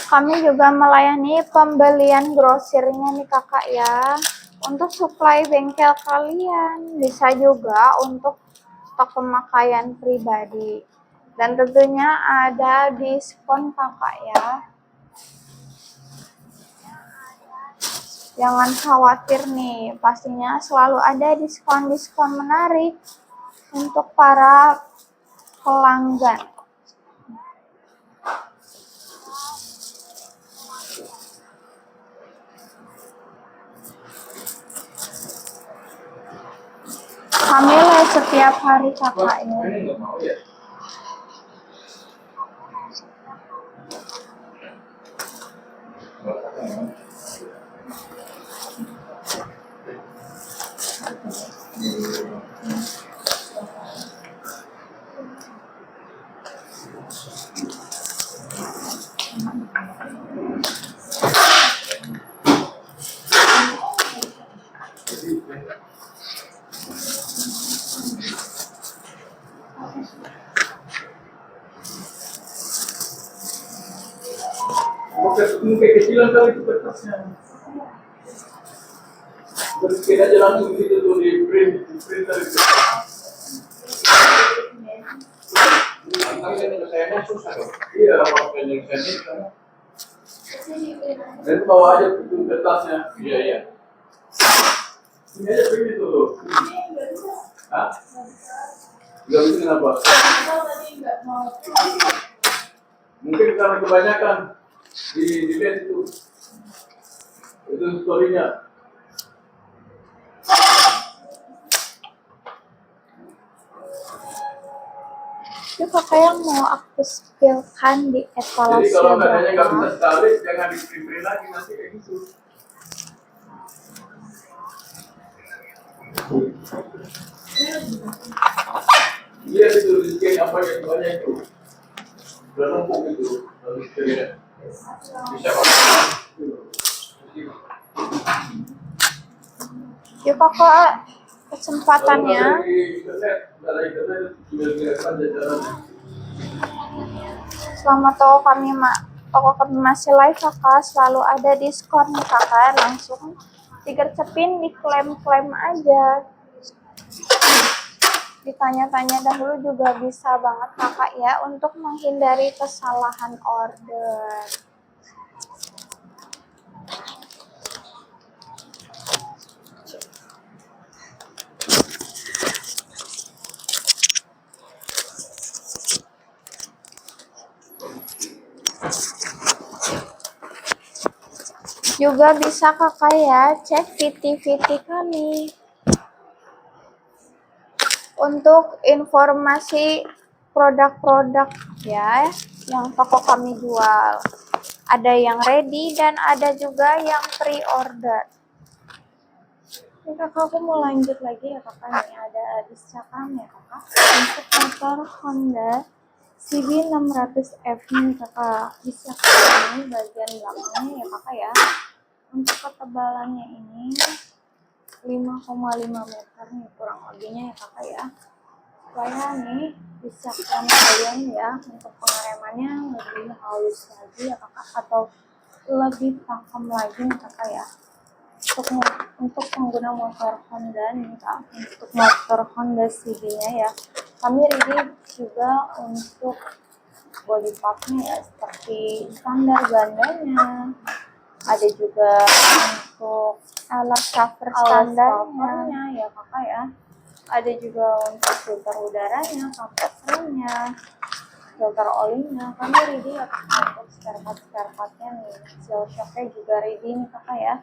Kami juga melayani pembelian grosirnya nih Kakak ya. Untuk supply bengkel kalian, bisa juga untuk stok pemakaian pribadi. Dan tentunya ada diskon Kakak ya. Jangan khawatir nih, pastinya selalu ada diskon-diskon menarik untuk para pelanggan. Kami live setiap hari Kakak ya. mungkin kecilan kali itu kertasnya. Bikin aja langsung gitu tuh di printer itu. Penyelesaiannya susah dong. Iya, kalau penyelesaiannya kan. Dan bawa aja itu kertasnya. Iya, iya. Ini aja print itu tuh. Hah? Gak bisa kenapa? Mungkin karena kebanyakan di band itu story-nya. Itu kakak yang mau aku spillkan di Jadi etalase kalau katanya nggak bisa berapa? sekali, jangan di print lagi nanti kayak gitu. Iya itu di scan apa yang banyak itu. Udah numpuk itu. Harus kira bisa Yuk kakak, kesempatannya selama toko kami masih live kakak, selalu ada diskon nih kakak, langsung digercepin, diklaim aja. Ditanya-tanya dahulu juga bisa banget kakak ya, untuk menghindari kesalahan order. Juga bisa kakak ya cek VT kami untuk informasi produk-produk ya yang toko kami jual. Ada yang ready dan ada juga yang pre-order. Ini kakak, aku mau lanjut lagi ya kakak, nih ada discount ya kakak untuk motor Honda CB 600F nih kakak. Discount ini bagian belakangnya ya kakak ya. Untuk ketebalannya ini 5,5 meter nih kurang lebihnya ya kakak ya. Supaya nih bisa kalian ya untuk pengeremannya lebih halus lagi ya kakak, atau lebih pakem lagi nih kakak ya. Untuk pengguna motor Honda nih kak, untuk motor Honda CB nya ya, kami ready juga untuk body partnya ya, seperti standar bandanya, ada juga untuk alat cover standarnya ya kakak ya, ada juga untuk filter udaranya, kampas remnya, filter olinya. Kami ready ya kakak untuk spare partnya nih, seal shocknya juga ready nih kakak ya.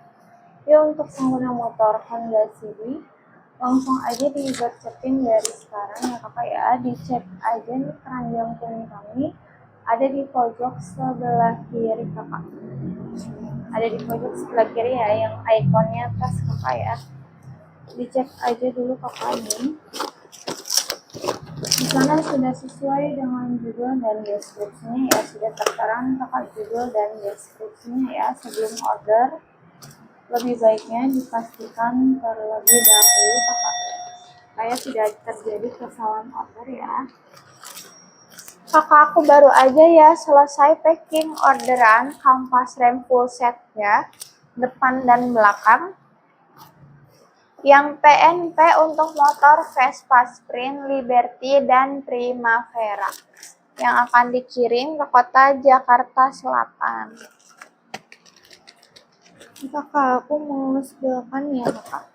Ya untuk pengguna motor Honda CB, langsung aja digercepin dari sekarang ya kakak ya, dicek aja nih keranjang kuning kami ada di pojok sebelah kiri kakak, ada di pojok sebelah kiri ya yang ikonnya tas kakak ya, dicek aja dulu kakak nih. Di sana sudah sesuai dengan judul dan deskripsinya ya, sudah tertera kakak judul dan deskripsinya ya sebelum order. Lebih baiknya dipastikan terlebih dahulu kakak, supaya tidak terjadi kesalahan order ya. Kakak, aku baru aja ya selesai packing orderan kampas rem full set ya, depan dan belakang. Yang PNP untuk motor Vespa Sprint, Liberty, dan Primavera yang akan dikirim ke kota Jakarta Selatan. Kakak, aku mau spillkan ya kakak.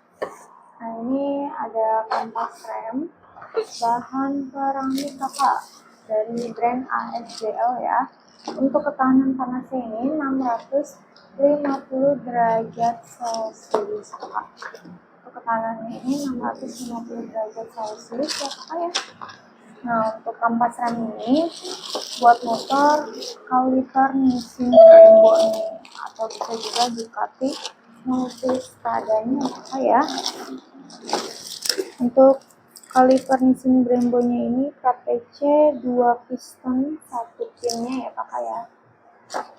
Nah ini ada kampas rem bahan keramik kakak dari brand ASGL ya. Untuk ketahanan panasnya ini 650 derajat Celcius kakak. Untuk ketangannya ini 650 derajat Celcius ya kakak ya. Nah untuk kampas rem ini buat motor kaliper Nissin Brembo ini, atau bisa juga Ducati Multistradanya ya kakak ya. Untuk kaliper Nissin Brembo nya ini KTC 2 piston 1 pinnya ya kakak ya.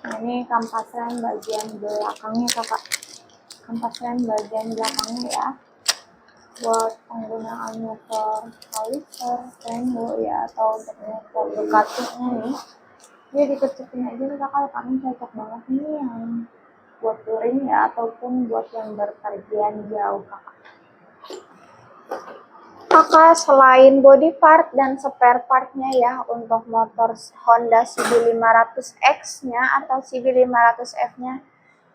Nah ini kampas rem bagian belakangnya kakak, kampas rem bagian belakangnya ya, buat penggunaan motor kaliper Brembo ya, atau untuk motor Ducati nya nih. Dia dikecepin aja nih kakak, kami cocok banget nih yang buat touring ya, ataupun buat yang berpergian jauh kakak. Kakak, selain body part dan spare partnya ya untuk motor Honda CB500X-nya atau CB500F-nya,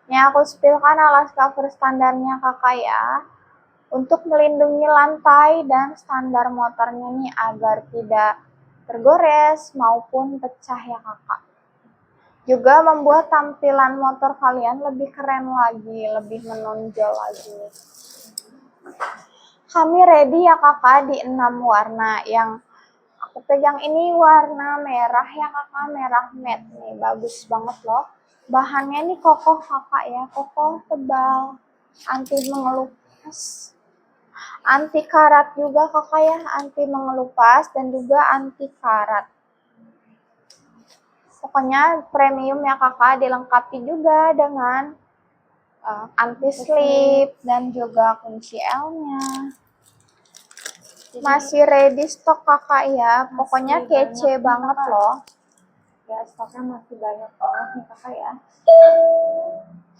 ini aku spillkan alas cover standarnya kakak ya, untuk melindungi lantai dan standar motornya nih agar tidak tergores maupun pecah ya kakak. Juga membuat tampilan motor kalian lebih keren lagi, lebih menonjol lagi. Kami ready ya kakak di 6 warna. Yang aku pegang ini warna merah ya kakak, merah matte nih, bagus banget loh. Bahannya ini kokoh kakak ya, kokoh, tebal, anti mengelupas, anti karat juga kakak ya, anti mengelupas dan juga anti karat. Pokoknya premium ya kakak, dilengkapi juga dengan anti slip dan juga kunci L-nya. Masih ready stok kakak ya, pokoknya kece banget loh. Ya, stoknya masih banyak banget nih kakak ya.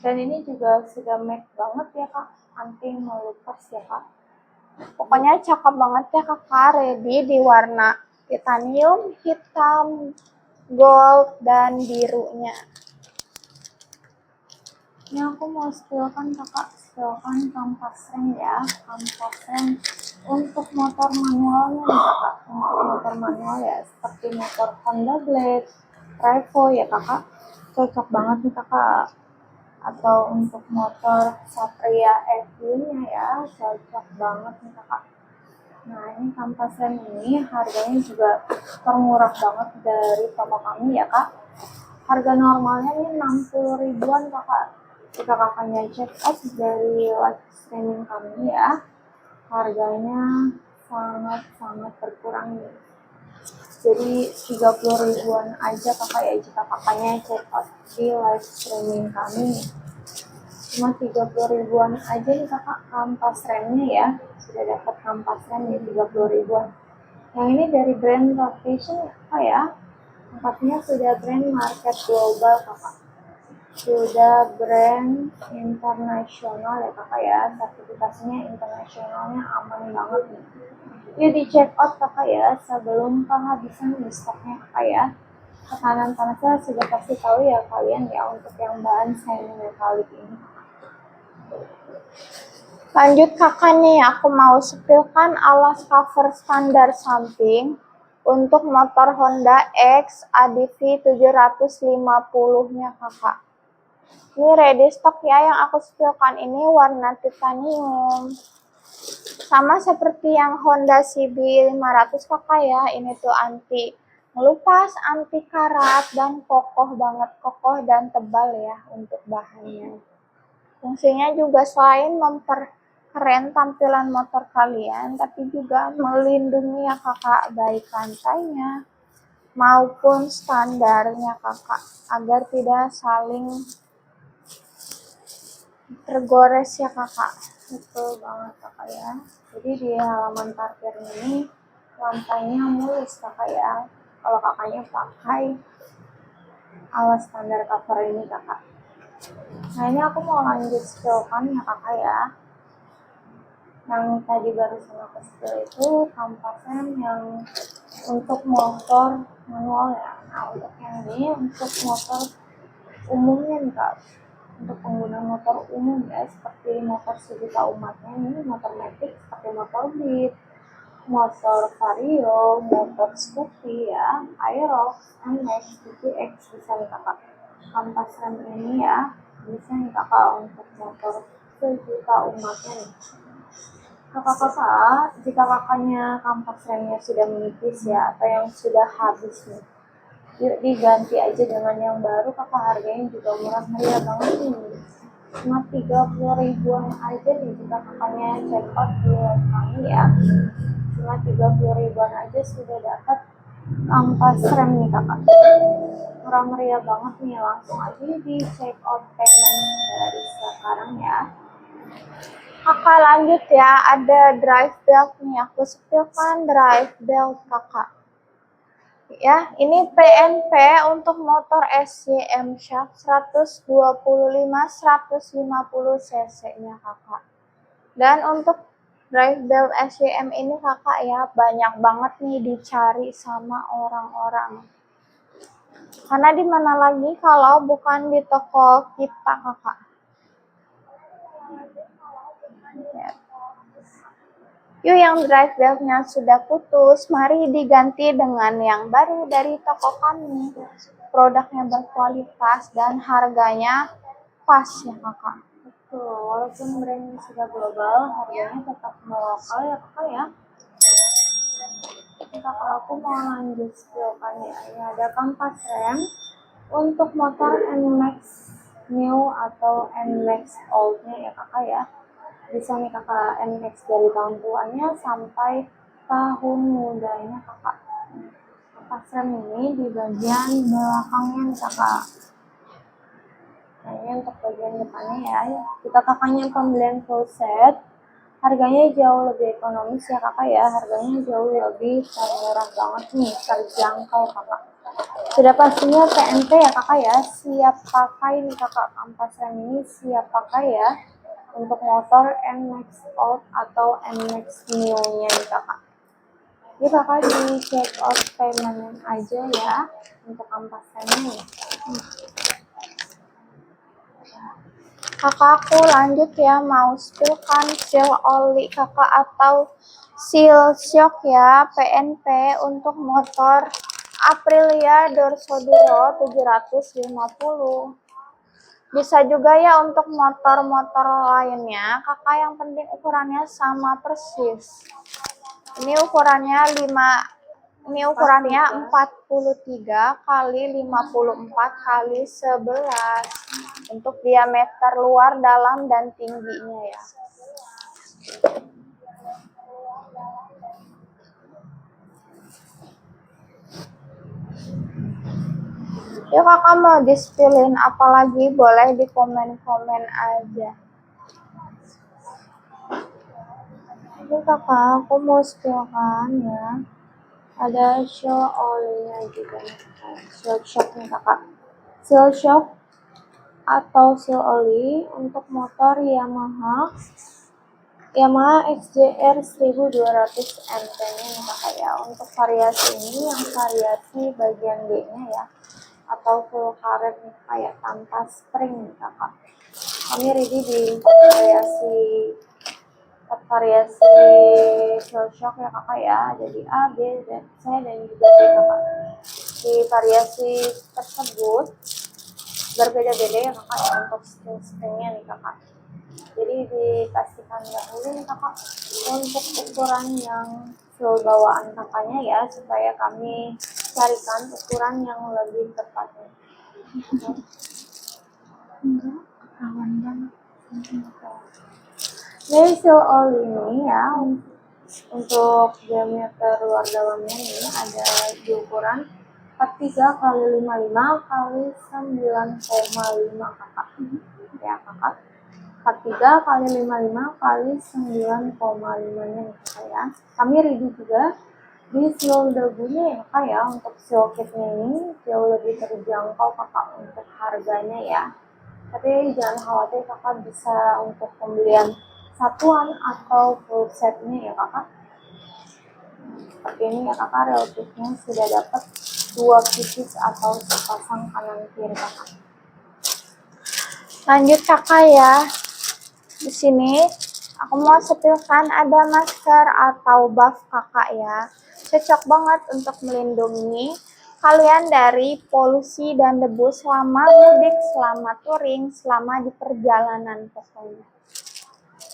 Dan ini juga sudah matte banget ya kak, anti melupas ya kak. Pokoknya cakep banget ya kakak, ready di warna titanium, hitam, gold, dan birunya. Ini aku mau spillkan kakak, spillkan kampas rem ya, kampas rem untuk motor manualnya nih kakak. Untuk motor manual ya, seperti motor Honda Blade, Revo ya kakak, cocok banget nih kakak. Atau untuk motor Satria FU-nya ya, cocok banget nih kakak. Nah, ini kampas rem ini harganya juga termurah banget dari toko kami ya kak. Harga normalnya ini 60 ribuan kakak. Jika kakaknya check out dari live streaming kami ya, harganya sangat-sangat berkurang nih. Jadi 30 ribuan aja kakak ya jika kakaknya check out di live streaming kami. Cuma 30 ribuan aja nih kakak kampas remnya ya. Sudah dapat kampas rem di 30 ribuan. Yang ini dari brand Rotation kakak ya. Tempatnya sudah brand market global kakak. Sudah brand internasional ya kakak ya. Sertifikasinya internasionalnya aman banget nih. Yuk di check out kakak ya sebelum kehabisan di stoknya kakak ya. Tekanan panasnya sudah pasti tahu ya kalian ya untuk yang bahan semi metalik ini. Lanjut kakak nih, aku mau spillkan alas cover standar samping untuk motor Honda X ADV 750-nya kakak. Ini ready stock ya, yang aku spillkan ini warna titanium. Sama seperti yang Honda CB500 kakak ya, ini tuh anti ngelupas, anti karat, dan kokoh banget, kokoh dan tebal ya untuk bahannya. Fungsinya juga selain memperkeren tampilan motor kalian, tapi juga melindungi ya kakak, baik lantainya maupun standarnya kakak, agar tidak saling tergores ya kakak. Betul banget kakak ya. Jadi di halaman parkir ini lantainya mulus kakak ya. Kalau kakaknya pakai alas standar cover ini kakak. Nah ini aku mau lanjut spillkan ya kakak ya. Yang tadi barusan aku spill itu kampas rem yang untuk motor manual ya. Nah untuk yang ini untuk motor umumnya nih kak. Untuk pengguna motor umum ya seperti motor sejuta umatnya ini motor matic seperti motor Beat, motor Vario, motor Scoopy ya, Aerox, NMAX, GTX bisa nih kakak. Kampas rem ini ya bisa nih kakak untuk motor sejuta umatnya nih. Kakak-kakak, jika kakaknya kampas remnya sudah menipis ya atau yang sudah habis nih, yuk diganti aja dengan yang baru kakak, harganya juga murah meriah banget nih. Cuma 30 ribuan aja nih jika kakaknya check out di kami ya. Cuma 30 ribuan aja sudah dapat kampas rem nih kakak. Murah meriah banget nih, langsung aja di check out payment dari sekarang ya. Kakak lanjut ya, ada drive belt nih, aku spillkan drive belt kakak. Ya, ini PNP untuk motor SYM Shark 125 cc-nya kakak. Dan untuk drive belt SYM ini kakak ya, banyak banget nih dicari sama orang-orang. Karena di mana lagi kalau bukan di toko kita kakak. Ya. Yuk, yang drive beltnya sudah putus, mari diganti dengan yang baru dari toko kami. Produknya berkualitas dan harganya pas ya kakak. Betul, walaupun brandnya sudah global, harganya tetap lokal ya kakak ya. Kakak aku mau lanjut spill-kan ya. Ini ada kampas rem untuk motor NMAX New atau NMAX Old-nya ya kakak ya. Bisa nih kakak NMAX dari tahun tuanya sampai tahun mudanya kakak. Kampas rem ini di bagian belakangnya nih kakak. Nah ini untuk bagian depannya ya. Kita kakaknya pembelian full set. Harganya jauh lebih ekonomis ya kakak ya. Harganya jauh lebih murah banget nih. Terjangkau kakak. Sudah pastinya PNP ya kakak ya. Siap pakai nih kakak. Kampas rem ini siap pakai ya. Untuk motor NMAX Old atau NMAX New-nya nih kakak. Jadi kakak di check out payment aja ya. Untuk kampas remnya nih. Kakak aku lanjut ya, mau spillkan seal oli kakak atau seal shock ya, PNP untuk motor Aprilia Dorsoduro 750. Bisa juga ya untuk motor-motor lainnya kakak, yang penting ukurannya sama persis. Ini ukurannya 43 kali 54 kali 11 untuk diameter luar, dalam, dan tingginya ya. Yuk kakak, mau di-spillin apalagi boleh di komen-komen aja. Ini kakak, aku mau spillkan ya. Ada seal oli-nya juga nih kakak. Seal shock nih kakak. Seal shock atau seal oli untuk motor Yamaha XJR 1200 MP-nya nih kakak ya. Untuk variasi ini yang variasi bagian D-nya ya, atau full karet nih kayak tanpa spring nih kakak. Kami ready di variasi seal shock ya kakak ya. Jadi A, B, dan C, dan juga D kakak. Di variasi tersebut berbeda-beda ya kakak ya untuk spring-springnya nih kakak. Jadi dipastikan dahulu nih kakak untuk ukuran yang full bawaan kakaknya ya, supaya kami carikan ukuran yang lebih tepatnya. Jadi seal oli ini ya, untuk diameter luar dalamnya ini ada di ukuran 43 kali 55 kali 9,5 kakak. Ya kakak. 43 kali 55 kali 9,5 nya nih kakak ya. Kami ready juga di seal dagunya ya kakak ya. Untuk seal kitnya ini jauh lebih terjangkau kakak untuk harganya ya. Tapi jangan khawatir kakak, bisa untuk pembelian satuan atau full setnya ya kakak. Seperti ini ya kakak, relatifnya sudah dapat 2 pieces atau sepasang kanan kiri kakak. Lanjut kakak ya. Di sini aku mau spillkan ada masker atau buff kakak ya. Cocok banget untuk melindungi kalian dari polusi dan debu selama mudik, selama touring, selama di perjalanan pokoknya.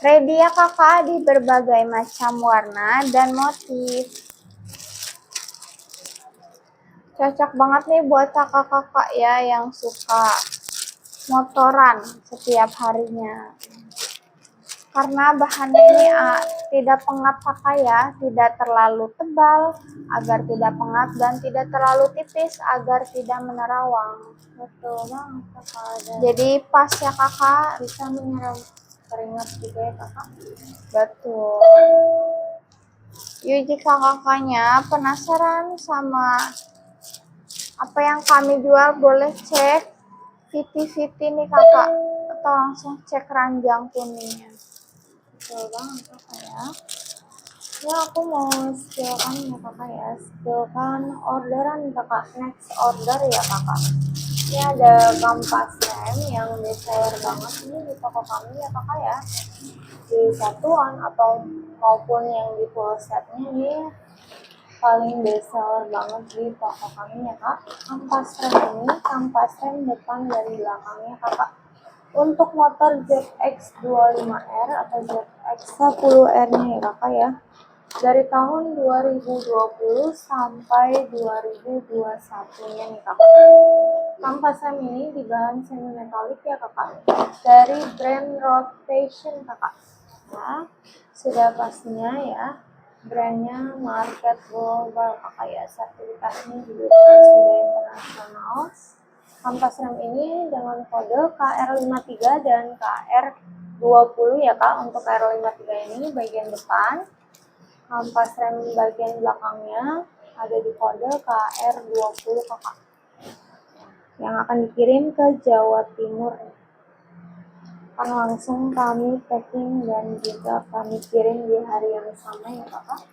Ready ya kakak, di berbagai macam warna dan motif. Cocok banget nih buat kakak-kakak ya yang suka motoran setiap harinya. Karena bahannya ini tidak pengap kakak ya, tidak terlalu tebal agar tidak pengap dan tidak terlalu tipis agar tidak menerawang. Betul banget kakak. Jadi pas ya kakak, Bisa menyerap keringat juga ya kakak. betul. Yuk, jika kakaknya penasaran sama Apa yang kami jual boleh cek VT nih kakak, atau langsung cek ranjang kuningnya. Betul banget kakak ya. Ya aku mau skillkan ya kakak ya. Skillkan orderan kakak. Next order ya kakak. Ini ada kampas rem yang bestseller banget ini di toko kami ya kakak ya. Di satuan atau maupun yang di full setnya ini paling bestseller banget di toko kami ya kak. Kampas rem ini, kampas rem depan dan belakangnya kakak. Untuk motor ZX25R atau ZX10R nya ya kakak ya. Dari tahun 2020 sampai 2021 nya nih kakak. Kampas rem ini di bahan semi metalik ya kakak. Dari brand Rotation kakak. Nah, sudah pastinya ya. Brandnya market global kakak ya. Sertifikasinya juga sudah internasional. Kampas rem ini dengan kode KR53 dan KR20 ya kak. Untuk KR53 ini bagian depan. Kampas rem bagian belakangnya ada di kode KR20 kakak. Yang akan dikirim ke Jawa Timur. Akan langsung kami packing dan juga kami kirim di hari yang sama ya kakak.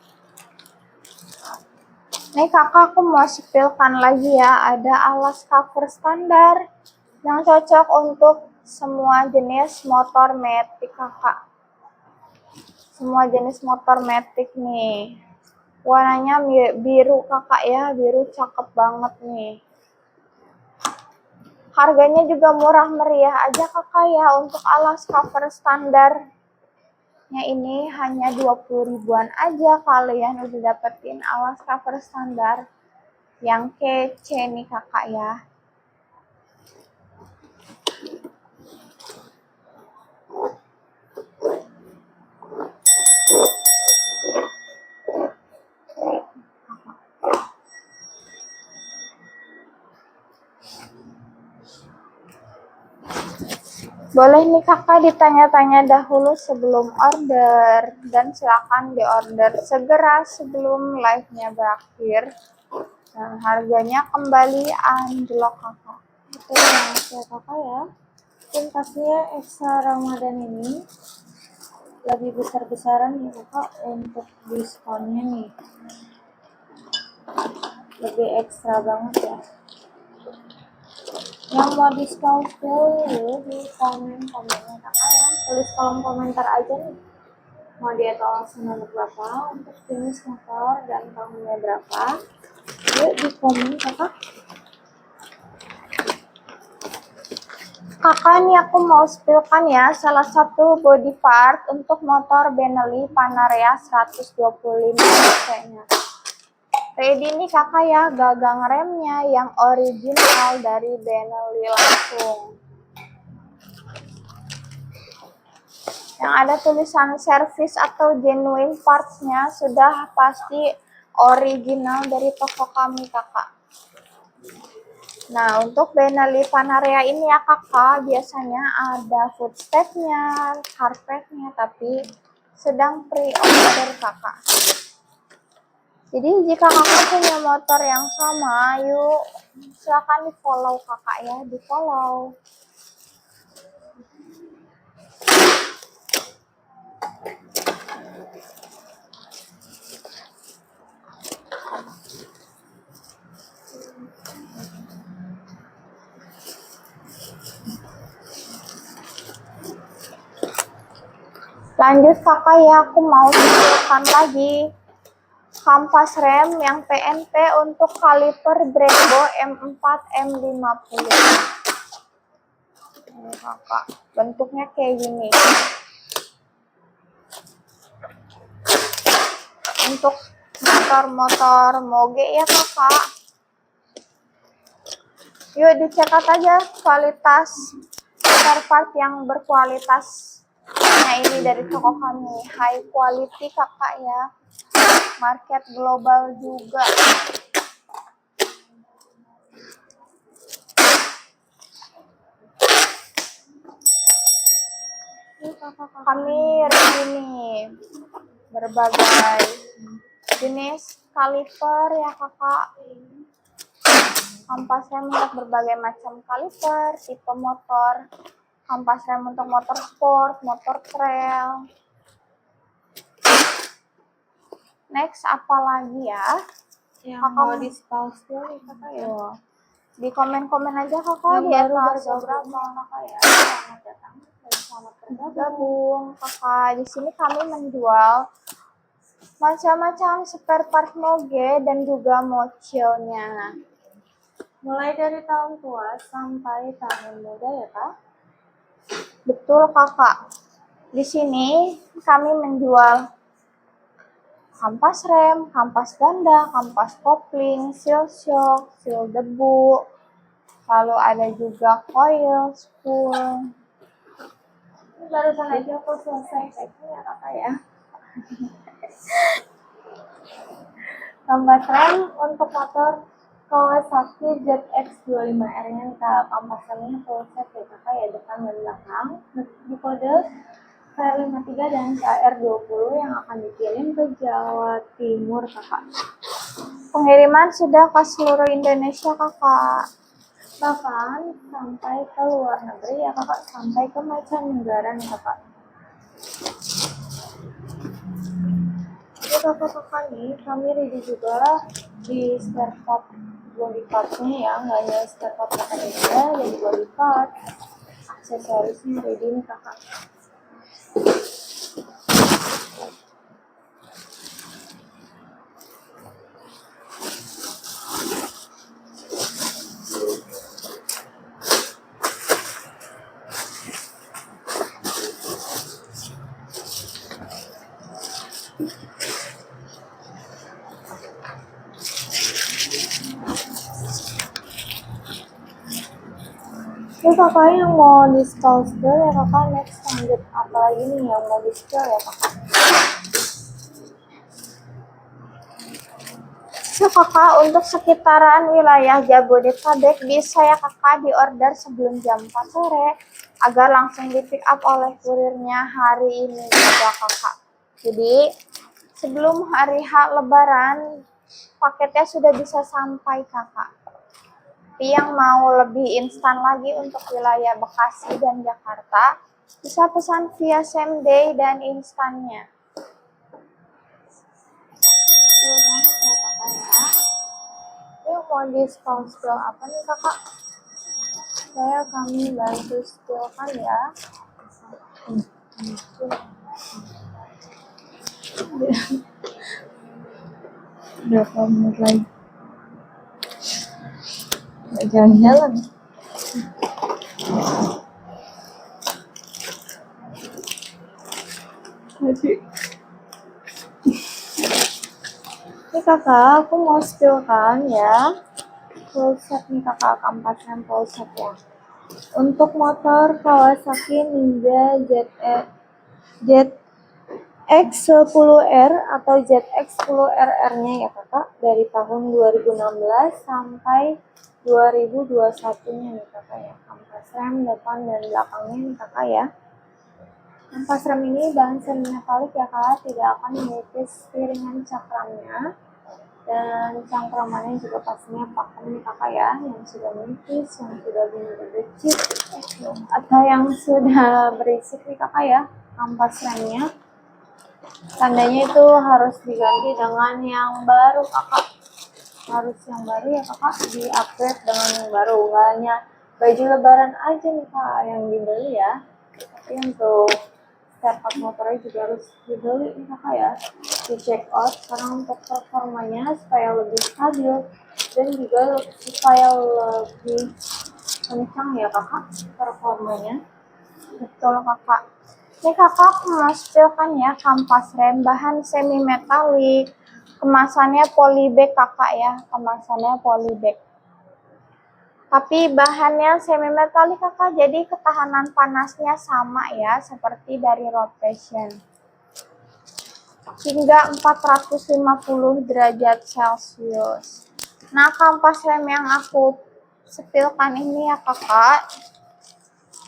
Nih kakak, aku mau spillkan lagi ya, ada alas cover standar yang cocok untuk semua jenis motor matic kakak. Semua jenis motor matic nih. Warnanya biru kakak ya, biru cakep banget nih. Harganya juga murah meriah aja kakak ya, untuk alas cover standarnya ini hanya 20 ribuan aja kalian udah dapetin alas cover standar yang kece nih kakak ya. Boleh nih kakak ditanya-tanya dahulu sebelum order, dan silakan diorder segera sebelum live-nya berakhir. Dan harganya kembali anjlok kakak. Betul banget ya kakak ya. Dan pastinya ekstra Ramadan ini lebih besar-besaran ya kakak untuk diskonnya nih. Lebih ekstra banget ya. Yang mau diskon dulu di komen-komennya kakak ya. Tulis kolom komentar aja nih. Mau di etalase nomor berapa, untuk jenis motor dan tahunnya berapa. Yuk di komen kakak. Kakak nih aku mau spillkan ya salah satu body part untuk motor Benelli Panarea 125 cc-nya. Ready nih kakak ya, gagang remnya yang original dari Benelli langsung. Yang ada tulisan service atau genuine parts-nya sudah pasti original dari toko kami kakak. Nah, untuk Benelli Panarea ini ya kakak, biasanya ada footstep-nya, carpet-nya, tapi sedang pre-order kakak. Jadi jika kakak punya motor yang sama, yuk silakan di follow kakak ya, di follow. Lanjut kakak ya, aku mau tunjukkan lagi kampas rem yang PNP untuk kaliper Brembo M4 M50. Ini kakak, bentuknya kayak gini. Untuk motor-motor moge ya kakak. Yuk dicetak aja kualitas spare part yang berkualitas. Nah ini dari toko kami, high quality kakak ya. Market global juga. Kami ready nih berbagai jenis kaliper ya kakak. kampas rem untuk berbagai macam kaliper, tipe motor, kampas rem untuk motor sport, motor trail. Next, apa lagi ya? Yang Kakak mau mau- dispause dulu nih kakak ya. Tuh. Di komen-komen aja kakak Yang di baru etalase bergabung berapa. kakak ya. Selamat datang dan selamat bergabung. Gabung kakak. Di sini kami menjual macam-macam spare part moge dan juga mochilnya. Mulai dari tahun tua sampai tahun muda ya kak. Betul kakak. Di sini kami menjual kampas rem, kampas ganda, kampas kopling, seal shock, seal debu. Lalu ada juga coil, spool. Barusan aja aku selesai ceknya ya kakak ya. Kampas rem untuk motor Kawasaki ZX25R-nya kak. Kampas remnya full set ya kakak ya, depan dan belakang. Di kode KR53 dan KR20 yang akan dikirim ke Jawa Timur kakak. Pengiriman sudah ke seluruh Indonesia kakak. Bahkan sampai ke luar negeri ya kakak, sampai ke mancanegara nih kakak. Jadi kakak-kakak nih, kami ready juga di spare part body partnya ya, nggak hanya spare part kakak aja, jadi body part, aksesorisnya ready nih kakak. Ini kakak yang mau di-spill ya kakak, next lanjut apa lagi nih yang mau di-spill ya kakak? Ya kakak, untuk sekitaran wilayah Jabodetabek bisa ya kakak di order sebelum jam 4 sore agar langsung di pick up oleh kurirnya hari ini juga kakak. Jadi sebelum hari H Lebaran paketnya sudah bisa sampai kakak. Tapi yang mau lebih instan lagi untuk wilayah Bekasi dan Jakarta bisa pesan via same day dan instannya. Betul banget ya kakak ya. Yuk mau di spill apa nih kakak? Saya kami bantu spillkan ya. Berapa menit lagi? Nggak jalan-jalan. Ini kakak, aku mau spillkan ya. Full set nih kakak, kampas rem full set ya. Untuk motor Kawasaki Ninja ZX10R atau ZX10RR-nya ya kakak, dari tahun 2016 sampai 2021-nya nih kakak ya. Kampas rem depan dan belakangnya nih kakak ya. Kampas rem ini bahan semi metalik ya kak, tidak akan mengikis piringan cakramnya. Dan cangkramannya juga pastinya pakem nih kakak ya, yang sudah menipis, yang sudah berbecik, atau yang sudah berisik nih kakak ya, kampas remnya. Tandanya itu harus diganti dengan yang baru kakak. Harus yang baru ya kakak, di-upgrade dengan yang baru. Nggak hanya baju lebaran aja nih kak yang dibeli ya, tapi untuk spare part motornya juga harus dibeli nih kakak ya, di check out karena untuk performanya supaya lebih stabil dan juga supaya lebih kencang ya kakak performanya. Betul kakak. Ini kakak mau spillkan ya kampas rem bahan semi metalik. Kemasannya polybag kakak ya, kemasannya polybag. Tapi bahannya semi metalik kakak, jadi ketahanan panasnya sama ya, seperti dari Road Passion. Hingga 450 derajat Celcius. Nah, kampas rem yang aku spillkan ini ya kakak,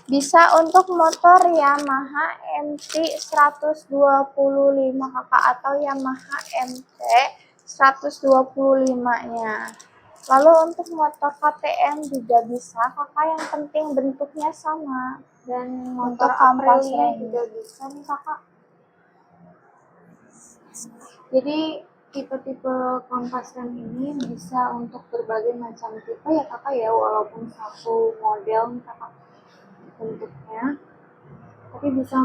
bisa untuk motor Yamaha MT 125 kakak atau Yamaha MT 125 nya. Lalu untuk motor KTM juga bisa kakak, yang penting bentuknya sama. Dan Untuk motor kampas Aprilia rem. juga bisa nih kakak. Jadi tipe-tipe kampas rem ini bisa untuk berbagai macam tipe ya kakak ya, walaupun satu model nih kakak bentuknya, tapi bisa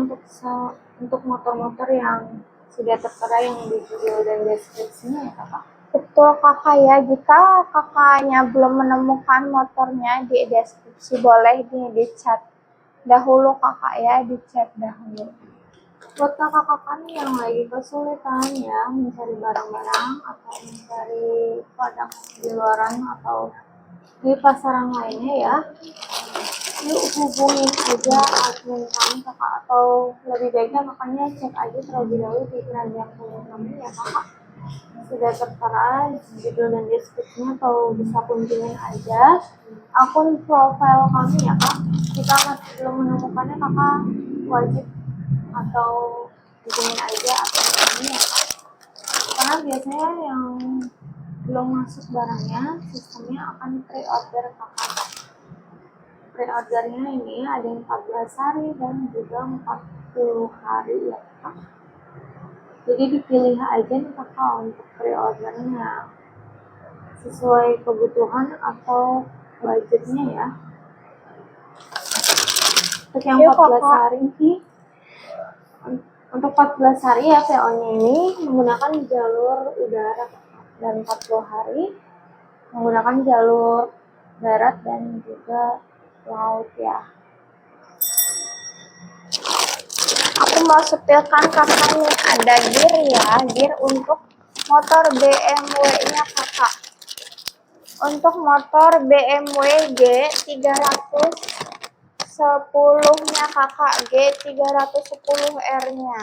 untuk motor-motor yang sudah tertera yang di judul dan deskripsinya ya kakak. Betul kakak ya, jika kakaknya belum menemukan motornya di deskripsi, boleh di-chat dahulu kakak ya, di-chat dahulu. Buat kakak kami yang lagi kesulitan ya mencari barang-barang atau mencari produk di luaran atau di pasaran lainnya ya, yuk hubungin aja admin kami kakak, atau lebih baiknya makanya cek aja terlebih dahulu di keranjang kami ya kakak, sudah tertera judul dan deskripsinya, atau bisa kunjungin aja akun profile kami ya kak. Jika masih belum menemukannya kakak wajib atau hubungin aja akun kami ya kak, karena biasanya yang belum masuk barangnya sistemnya akan pre-order kakak. Pre-ordernya ini ada yang 14 hari dan juga 40 hari ya kak. Jadi dipilih aja nih kakak untuk pre-ordernya sesuai kebutuhan atau budgetnya ya. Untuk yang Yuk, 14 kakak. hari nih, untuk 14 hari ya PO-nya ini menggunakan jalur udara dan 40 hari menggunakan jalur darat dan juga laut ya. Aku mau setilkan kakak nih, ada gear ya, gear untuk motor BMW-nya kakak. Untuk motor BMW G310-nya kakak, G310R-nya.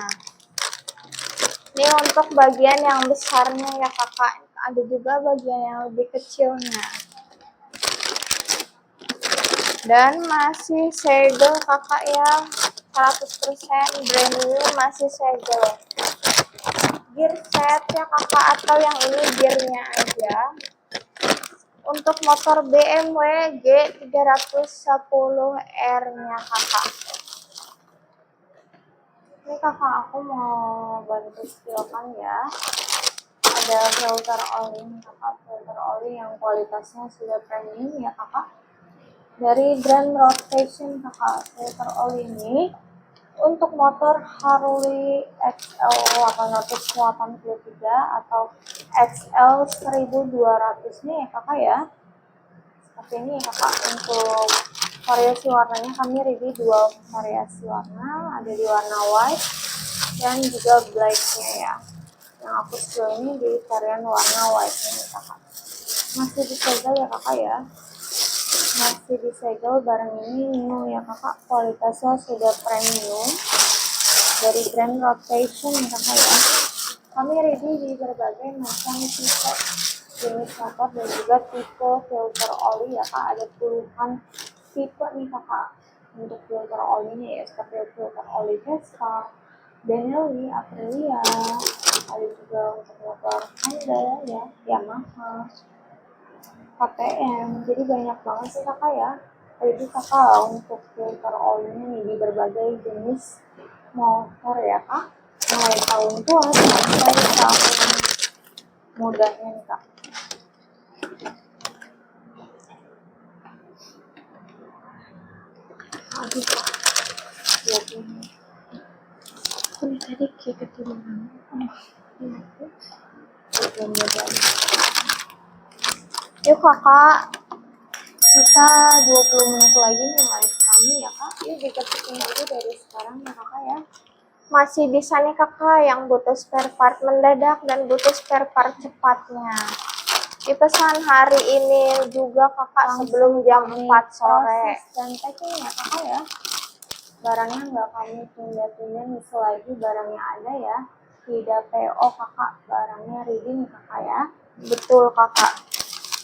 Ini untuk bagian yang besarnya ya kakak, ada juga bagian yang lebih kecilnya. Dan masih segel kakak ya, 100% brand new, masih segel. Gear set ya kakak, atau yang ini gearnya aja. Untuk motor BMW G310R-nya kakak. Ini kakak aku mau bantu setilkan ya. Ada filter oli kakak, filter oli yang kualitasnya sudah premium ya kakak. Dari brand Rotation kakak, filter oli ini untuk motor Harley XL 883 atau XL 1200 nih ya kakak ya. Seperti ini ya kakak. Untuk variasi warnanya kami review 2 variasi warna, ada di warna white dan juga blacknya ya. Yang aku spill ini di varian warna white nya kakak. Masih disegel ya kakak ya, masih disegel. Barang ini new ya kakak, kualitasnya sudah premium dari brand Rotation ya kakak ya. Kami review di berbagai macam tipe jenis motor dan juga tipe filter oli ya kak, ada puluhan tipe nih kakak untuk filter olinya ya, seperti filter oli Vespa, Benelli, Aprilia, ada juga untuk motor Honda ya, Yamaha, KTM, jadi banyak banget sih kakak ya. Jadi kakak untuk filter olinya nih di berbagai jenis motor ya kak, mulai tahun tua sampai tahun mudanya nih kak. Aduh, ini tadi kayak keturunan. Yuk kakak, Kita 20 menit lagi nih live kami ya kak. Yuk diketik aja dari sekarang ya kakak ya. masih bisa nih kakak yang butuh spare part mendadak dan butuh spare part cepatnya. Dipesan hari ini juga kakak sebelum jam 4 sore. Dan packing ya kakak ya. Barangnya nggak kami tunda-tunda nih, selagi barangnya ada ya. Tidak PO kakak, barangnya ready nih kakak ya. Betul kakak.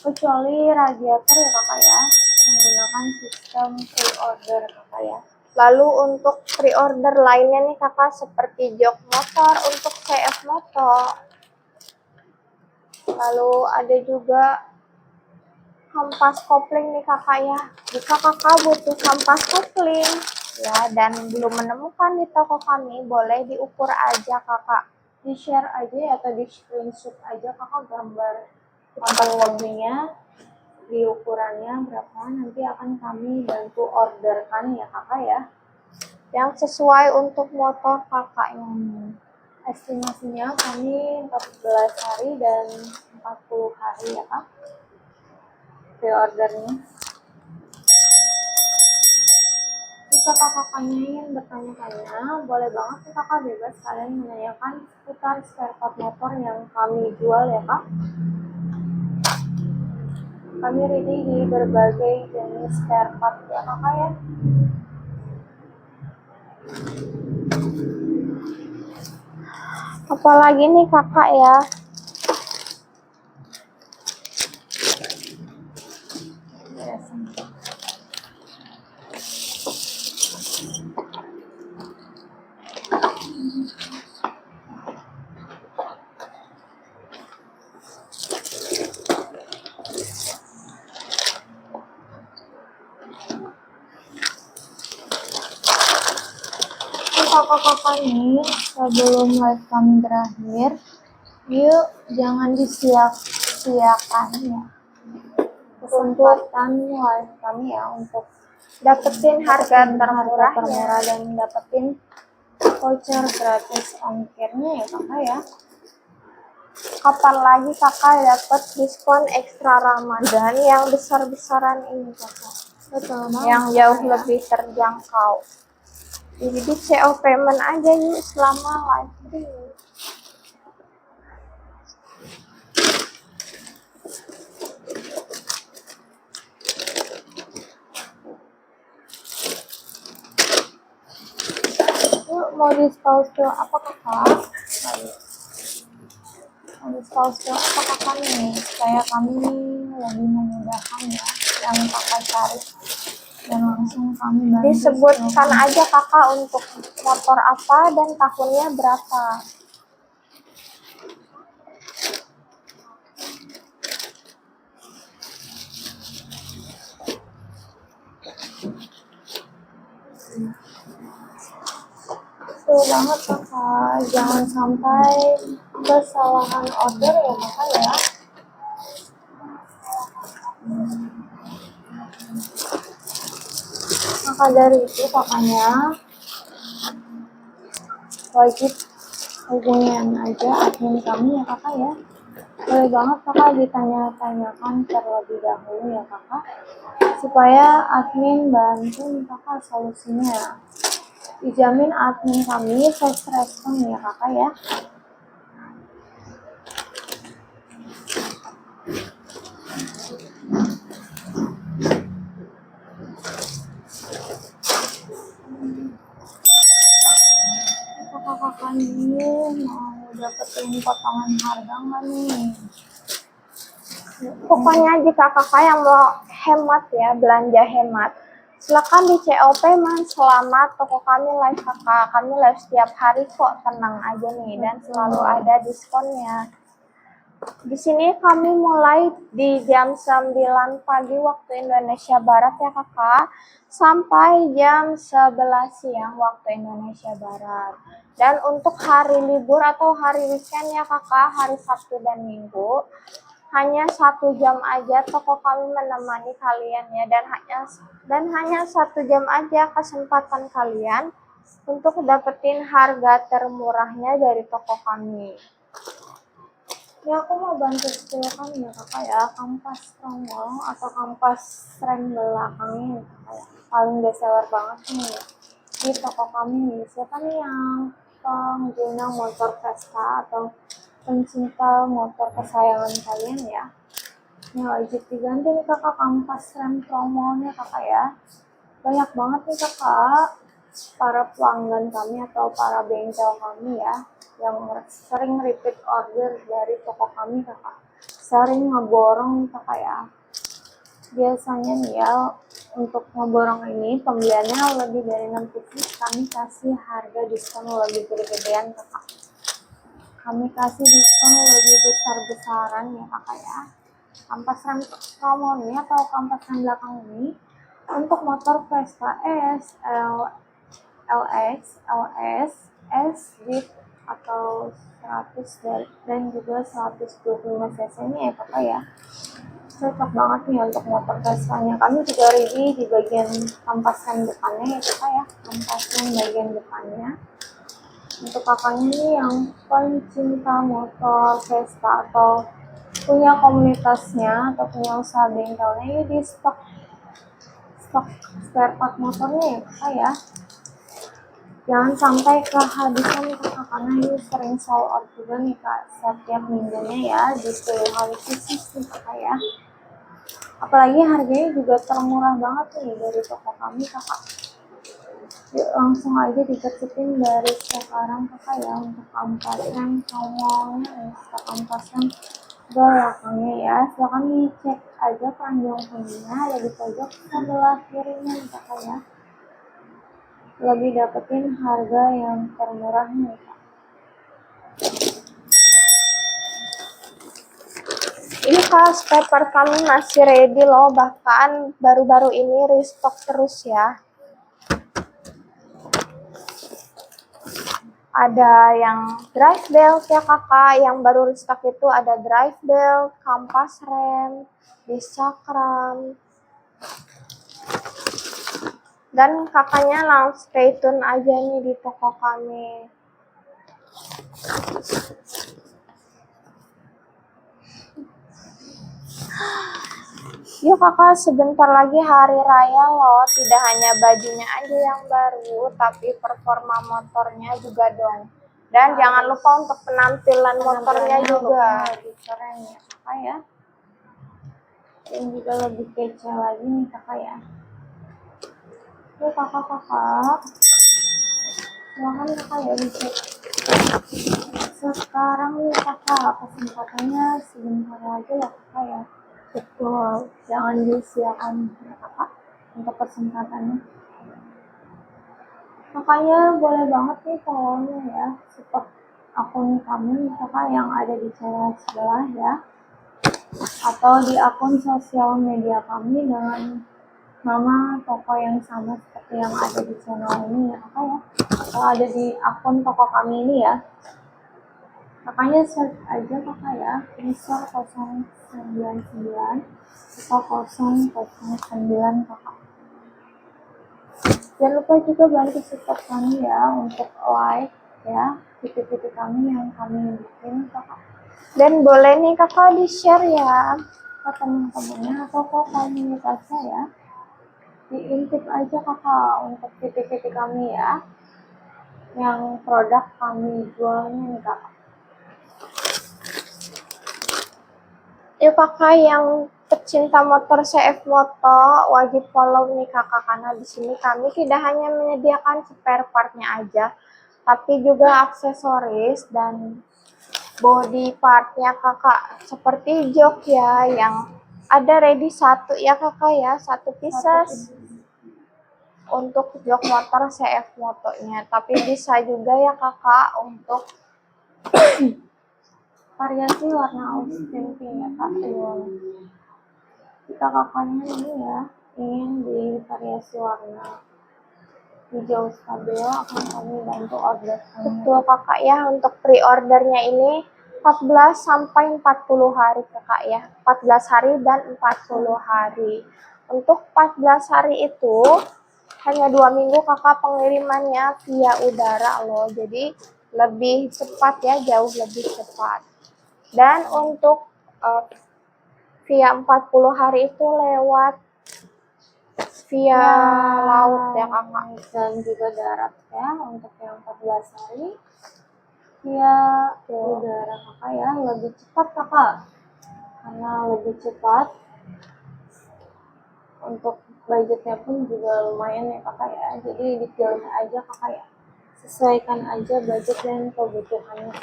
Kecuali radiator ya kakak ya, menggunakan sistem pre-order kakak ya. Lalu untuk pre-order lainnya nih kakak, seperti jok motor untuk CF motor. Lalu ada juga kampas kopling nih kakak ya. Jika kakak butuh kampas kopling ya dan belum menemukan di toko kami, boleh diukur aja kakak. Di share aja ya, atau di screenshot aja kakak gambar kampas koplingnya, di ukurannya berapa, nanti akan kami bantu orderkan ya kakak ya, yang sesuai untuk motor kakaknya nih. Estimasinya kami 14 hari dan 40 hari ya kak pre-ordernya. Jika kakaknya ingin bertanya-tanya, boleh banget nih kakak, bebas kalian menanyakan seputar spare part motor yang kami jual ya kak. Kami ready di berbagai jenis spare part ya kakak ya. Apalagi nih kakak ya, kakak-kakak nih, sebelum live kami berakhir, yuk jangan disia-siakan ya kesempatan live kami ya, untuk dapetin harga termurah dan dapetin voucher gratis ongkirnya ya kakak ya. Kapan lagi kakak dapat diskon ekstra Ramadan yang besar-besaran ini kakak? Betul banget. Yang jauh lebih terjangkau. Jadi CO payment aja yuk selama live ini. Yuk, mau diskon apa kakak? Mau diskon apa kakak nih? Supaya kami lebih memudahkan ya yang kakak cari. Dan langsung kami bantu. Disebutkan aja kakak untuk motor apa dan tahunnya berapa. Betul banget kakak, jangan sampai kesalahan order ya kakak ya. Maka dari itu kakaknya wajib hubungin aja admin kami ya kakak ya. Boleh banget kakak ditanya-tanyakan terlebih dahulu ya kakak, supaya admin bantu kakak solusinya. Dijamin admin kami fast respon ya kakak ya. Kakak nih mau dapetin potongan harga nggak nih? Pokoknya jika kakak yang mau hemat ya, belanja hemat, silakan di CO Payment. Selamat toko kami live kakak, kami live setiap hari kok, tenang aja nih, dan selalu ada diskonnya. Di sini kami mulai di jam 9 pagi waktu Indonesia Barat ya kakak, sampai jam 11 siang waktu Indonesia Barat. Dan untuk hari libur atau hari weekend ya kakak, hari Sabtu dan Minggu, hanya 1 jam aja toko kami menemani kalian ya, dan hanya 1 jam aja kesempatan kalian untuk dapetin harga termurahnya dari toko kami. Ya aku mau bantu skill kami ya kakak ya, kampas tromol atau kampas rem belakangnya kakak ya. Paling best seller banget nih di toko kami nih. Siapa nih yang pengguna motor Vespa atau pencinta motor kesayangan kalian ya, ini wajib diganti nih kakak kampas rem tromolnya kakak ya. Banyak banget nih kakak para pelanggan kami atau para bengkel kami ya, yang sering repeat order dari toko kami kakak, sering ngeborong kakak ya. Biasanya nih ya, untuk ngeborong ini pembeliannya lebih dari 6 pieces, kami kasih harga diskon lebih gede-gedean kakak. Kami kasih diskon lebih besar-besaran ya kakak ya. kampas rem promo ini atau kampas rem belakang ini untuk motor Vespa S, LX, LS, S, Jeep atau 100 dan juga 125 cc ini ya kakak ya. Cocok banget nih untuk motor Vespa-nya. Kami juga ready di bagian kampas rem depannya ya kakak ya, kampas rem bagian depannya. Untuk kakaknya nih yang pencinta motor Vespa atau punya komunitasnya atau punya usaha bengkelnya, ya di stok spare part motornya ya kakak ya. Jangan sampai kehabisan kakak, karena ini sering sold out juga nih kak setiap minggunya ya di puluhan pieces nih kakak ya. Apalagi harganya juga termurah banget nih dari toko kami kakak. Yuk langsung aja dikecepin dari sekarang kakak ya untuk kampas rem promonya untuk kampas rem belakangnya ya. Silahkan dicek aja panjang kuningnya ada di pojok sebelah kirinya nih kakak ya. Lebih dapetin harga yang termurah nih kak. Ini kak, spare part kami masih ready loh, bahkan baru-baru ini restock terus ya. Ada yang drive belt ya kakak, yang baru restock itu ada drive belt, kampas rem, disc cakram. Dan kakaknya langsung stay tune aja nih di toko kami. Yuk kakak, sebentar lagi hari raya loh. Tidak hanya bajunya aja yang baru, tapi performa motornya juga dong. Dan jangan lupa untuk penampilan motornya juga. Lebih keren ya kakak ya. Dan juga lebih kece lagi nih kakak ya. Yuk kakak-kakak, silahkan kakak ya dicek. Sekarang nih kakak, kesempatannya sebentar lagi ya kakak ya. Betul, jangan disiakan ya kakak untuk kesempatannya. Kakaknya boleh banget nih follow-nya ya, support akun kami kakak yang ada di channel sebelah ya, atau di akun sosial media kami dengan nama toko yang sama seperti yang ada di channel ini ya kakak ya, atau ada di akun toko kami ini ya. Kakaknya search aja kakak ya, Mister 099 atau 009 kakak. Jangan lupa juga bantu support kami ya untuk like ya video-video kami yang kami bikin kakak. Dan boleh nih kakak di-share ya Ke teman-temannya atau ke komunitasnya ya. Diintip aja kakak untuk titik-titik kami ya, yang produk kami jualnya nih kakak. Yuk kakak yang pecinta motor CF Moto wajib follow nih kakak, karena di sini kami tidak hanya menyediakan spare partnya aja, tapi juga aksesoris dan body partnya kakak, seperti jok ya yang ada ready satu ya kakak ya, satu pieces untuk jok motor CF Motonya. Tapi bisa juga ya kakak untuk Variasi warna Austin Pink ya kak. Kita kakaknya ini ya ingin di variasi warna hijau stabil, akan kami bantu order kami. betul kakak ya, untuk pre-ordernya ini 14 sampai 40 hari kakak ya, 14 hari dan 40 hari. Untuk 14 hari itu hanya 2 minggu kakak pengirimannya via udara loh, jadi lebih cepat ya, jauh lebih cepat. Dan untuk via 40 hari itu lewat via laut ya kakak. Dan juga darat ya untuk yang 14 hari via udara kakak ya, lebih cepat kakak, karena lebih cepat. Untuk budgetnya pun juga lumayan ya kakak ya, jadi dipilih aja kakak ya, sesuaikan aja budget dan kebutuhannya.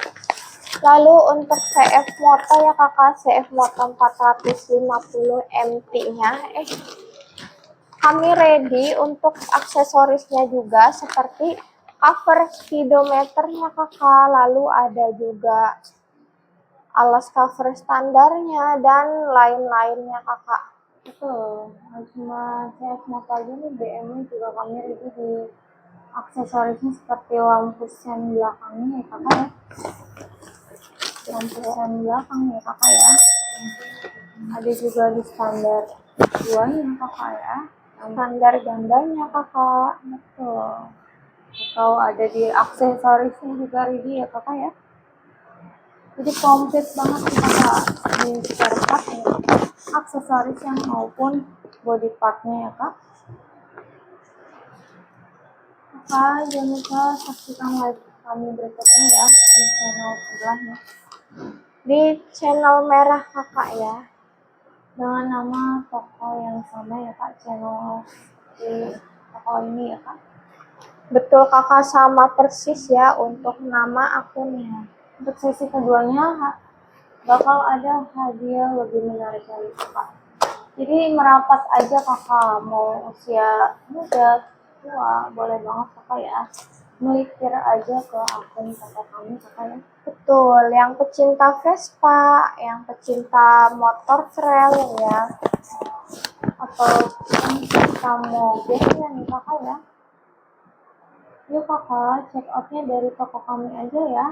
Lalu untuk CF Moto ya kakak, CF Moto 450 MT-nya, kami ready untuk aksesorisnya juga seperti cover speedometernya kakak, lalu ada juga alas cover standarnya, dan lain-lainnya kakak. Betul, nggak cuma CS motor aja nih, BMW juga kami review di aksesorisnya seperti lampu sen belakangnya ya kakak ya. Lampu sen belakang ya kakak ya. Ada juga di standar 2-nya kakak ya. Standar gandanya kakak. Betul. Atau ada di aksesorisnya juga ready ya kakak ya. Jadi komplit banget nih kakak di spare part ya. Aksesorisnya maupun body partnya ya kak. Kakak jangan lupa saksikan live kami berikutnya ya di channel sebelahnya Di channel merah kakak ya. dengan nama toko yang sama ya kak, channel di toko ini ya kak. Betul kakak, sama persis ya untuk nama akunnya. Untuk sesi keduanya bakal ada hadiah lebih menarik lagi kakak. Jadi merapat aja kakak, mau usia muda, tua, boleh banget kakak ya. Melipir aja ke akun toko kami kakak ya. Betul, yang pecinta Vespa, yang pecinta motor trail ya, Atau pecinta mobilnya nih kakak ya. Yuk kakak, check outnya dari toko kami aja ya.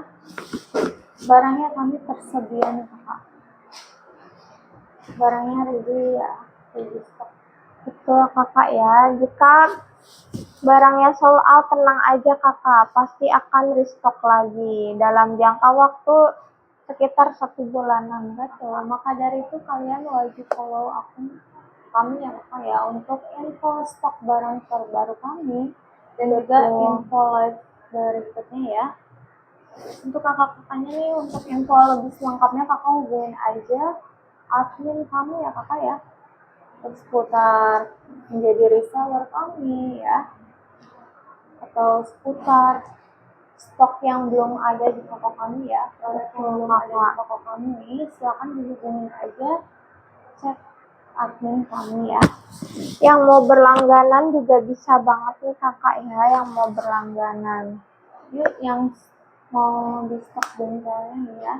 Barangnya kami tersedia nih kakak. Barangnya ready ya, ready stock. betul kakak ya. Jika barangnya sold out, tenang aja kakak, pasti akan restock lagi dalam jangka waktu sekitar 1 bulanan. Betul, maka dari itu kalian wajib follow akun kami ya kakak ya untuk info stok barang terbaru kami dan juga info live berikutnya ya. Untuk kakak-kakaknya nih, untuk info lebih selengkapnya kakak hubungin aja admin kami ya kakak ya. Terus seputar menjadi reseller kami ya, atau seputar stok yang belum ada di toko kami ya, produk yang belum ada di toko kami, silakan dihubungin aja, cek admin kami ya. Yang mau berlangganan juga bisa banget nih kakak ya, yang mau berlangganan. Yuk yang mau di stok bengkelnya nih ya,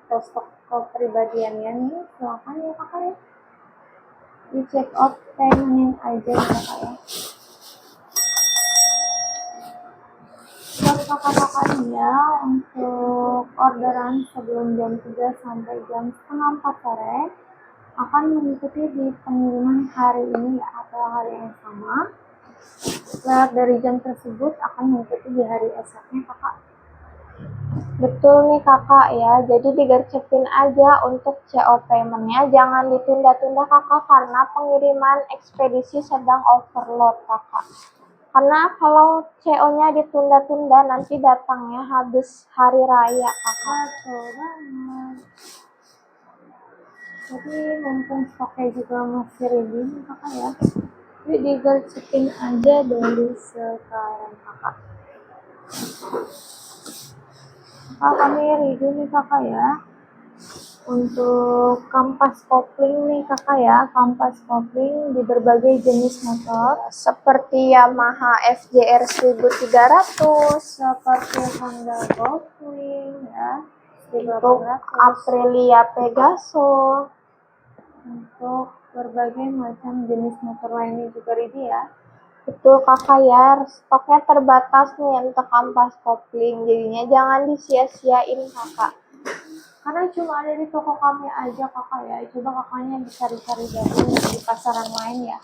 atau stok kepribadiannya nih, silakan ya kakak ya. Di check out payment aja ya kakak ya. Buat kakak-kakak nih ya, untuk orderan sebelum jam 3 sampai jam setengah 4 sore akan mengikuti di pengiriman hari ini ya, atau hari yang sama. Lewat dari jam tersebut akan mengikuti di hari esoknya kakak. Betul nih kakak ya, jadi digercepin aja untuk CO payment-nya, jangan ditunda-tunda kakak karena pengiriman ekspedisi sedang overload kakak. Karena kalau CO-nya ditunda-tunda nanti datangnya habis hari raya kakak. Betul banget. Jadi mumpung stoknya juga masih ready nih kakak ya, yuk digercepin aja dari sekarang kakak. Kami ready nih kakak ya. Untuk kampas kopling nih kakak ya, kampas kopling di berbagai jenis motor Seperti Yamaha FJR 1300, seperti Honda Goldwing ya, untuk 1300, Aprilia Pegaso, untuk berbagai macam jenis motor lainnya juga ready ya. betul kakak ya, stoknya terbatas nih untuk kampas kopling, jadinya jangan disia-siain kakak. Karena cuma ada di toko kami aja kakak ya, coba kakaknya bisa cari dulu di pasaran lain ya.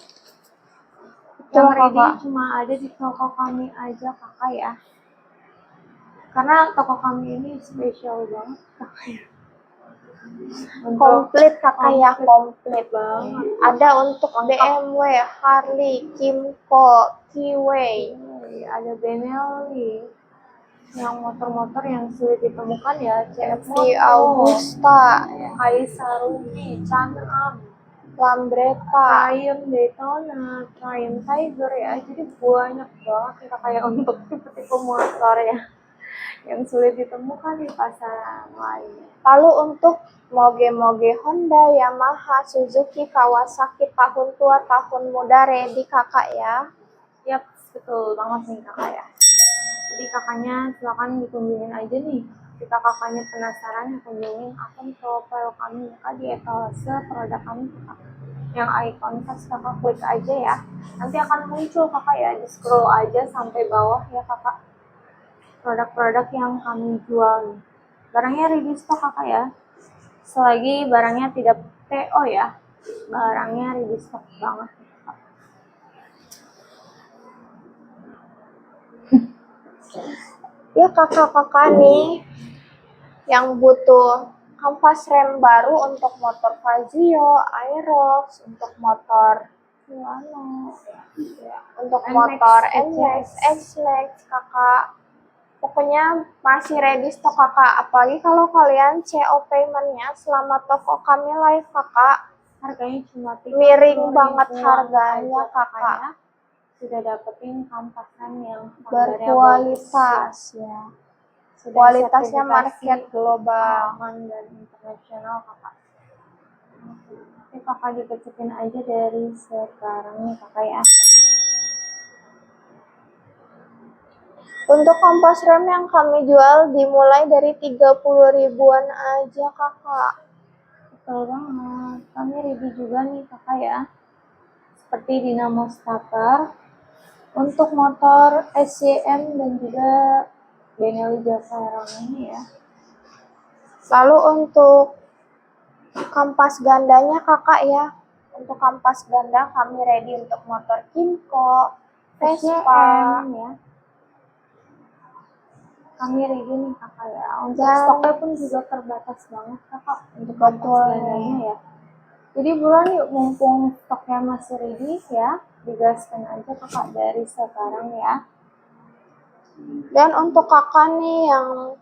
Yang ready cuma ada di toko kami aja kakak ya. Karena toko kami ini spesial banget kakak ya. Komplit kakak ya, komplit banget. Ada untuk BMW, Harley, Kimco, Kiway, Ada Benelli, yang motor-motor yang sulit ditemukan ya, CF Augusta, Kaisa Ruby, Can-Am, Lambretta, Triumph Daytona, Triumph Tiger ya. Jadi banyak banget ya kakak ya untuk tipe-tipe motor ya yang sulit ditemukan di pasaran lain. Lalu untuk moge-moge Honda, Yamaha, Suzuki, Kawasaki, tahun tua, tahun muda ready kakak ya. Yap, betul banget nih kakak ya. Jadi kakaknya silakan dikunjungin aja nih Jika kakaknya penasaran, kunjungin akun profil kami ya kak di etalase produk kami kak. Yang icon pas kakak klik aja ya. Nanti akan muncul kakak ya, di scroll aja sampai bawah ya kakak. Produk-produk yang kami jual nih. Barangnya ready stock kakak ya. Selagi barangnya tidak PO ya, barangnya ready stock banget nih, kakak. Ya kakak-kakak nih yang butuh kampas rem baru untuk motor Fazio, Aerox, untuk motor Milano, ya, untuk NMAX, motor HCX. NMAX, X-Max kakak. Pokoknya masih ready stok kakak. Apalagi kalau kalian CO paymentnya selama toko kami live kakak. Harganya cuma Miring 30.000 banget aja, harganya kakak. ya. Sudah dapetin kampas rem yang standarnya Berkualitas bagus. ya. Sudah Kualitasnya sertifikasi market global. aman dan internasional kakak. Oke kakak dikecilin aja dari sekarang nih kakak ya. Untuk kampas rem yang kami jual dimulai dari 30 ribuan aja kakak. Betul banget. Kami ready juga nih kakak ya. Seperti dinamo starter untuk motor SCM dan juga Benelli Java ini ya. Lalu untuk kampas gandanya kakak ya. Untuk kampas ganda kami ready untuk motor Kimco, Vespa, SCM ya. Kami ready nih kakak ya. Untuk Dan- stoknya pun juga terbatas banget kakak untuk Betul kampas gandanya ya. Jadi buruan yuk, mumpung stoknya masih ready ya, digaskan aja kakak dari sekarang ya. Dan untuk kakak nih yang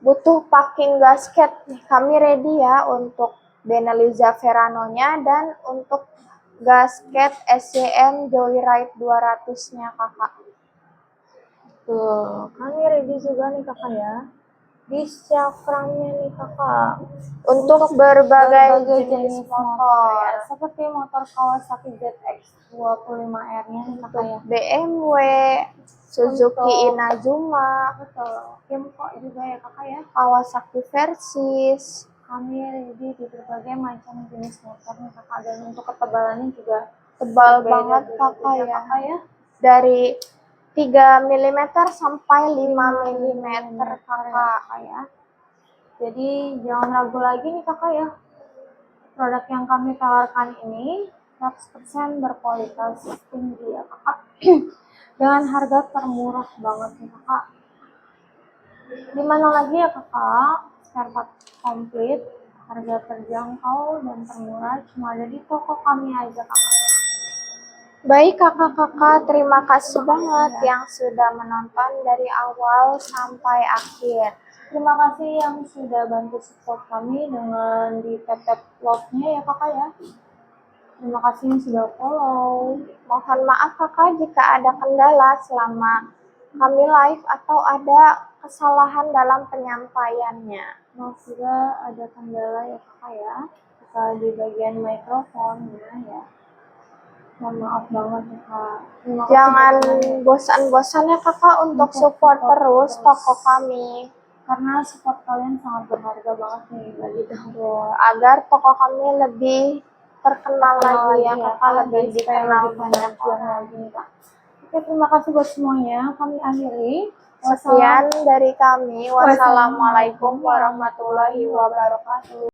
butuh packing gasket, kami ready ya untuk Benelli Verano-nya dan untuk gasket SCM Joyride 200-nya kakak. Tuh, kami ready juga nih kakak ya. Di Syaframnya nih kakak. Untuk berbagai jenis motor. ya, seperti motor Kawasaki ZX 25R-nya nih kakak ya. BMW, Suzuki Untuk- Inazuma, Betul. Kimco juga ya kakak ya. Kawasaki Versys. Kami ready di berbagai macam jenis motor nih kakak, dan untuk ketebalannya juga Tebal berbeda-beda banget kakak ya. kakak ya. Dari 3 mm sampai 5 mm kakak. ya. Jadi jangan ragu lagi nih kakak ya. Produk yang kami tawarkan ini 100% berkualitas tinggi ya kakak. Dengan harga termurah banget nih kakak. Dimana lagi ya kakak, spare part komplit, harga terjangkau dan termurah cuma ada di toko kami aja kakak. Baik kakak-kakak, terima kasih banget yang sudah menonton dari awal sampai akhir. Terima kasih yang sudah bantu support kami dengan di tap-tap love-nya ya kakak ya. Terima kasih yang sudah follow. Mohon maaf kakak jika ada kendala selama kami live atau ada kesalahan dalam penyampaiannya. Maaf juga ada kendala ya kakak ya. Jika di bagian mikrofonnya ya. Mohon maaf banget ya kak. Terima kasih Jangan banyak. bosan-bosan ya kakak untuk support terus toko kami. Karena support kalian sangat berharga banget nih bagi kami. Agar toko kami lebih terkenal lagi ya kakak, lebih dan supaya dikenal lebih banyak kemajuan orang. lagi nih kak. Oke, terima kasih buat semuanya. Kami akhiri. Sekian dari kami. Wassalamualaikum warahmatullahi wabarakatuh.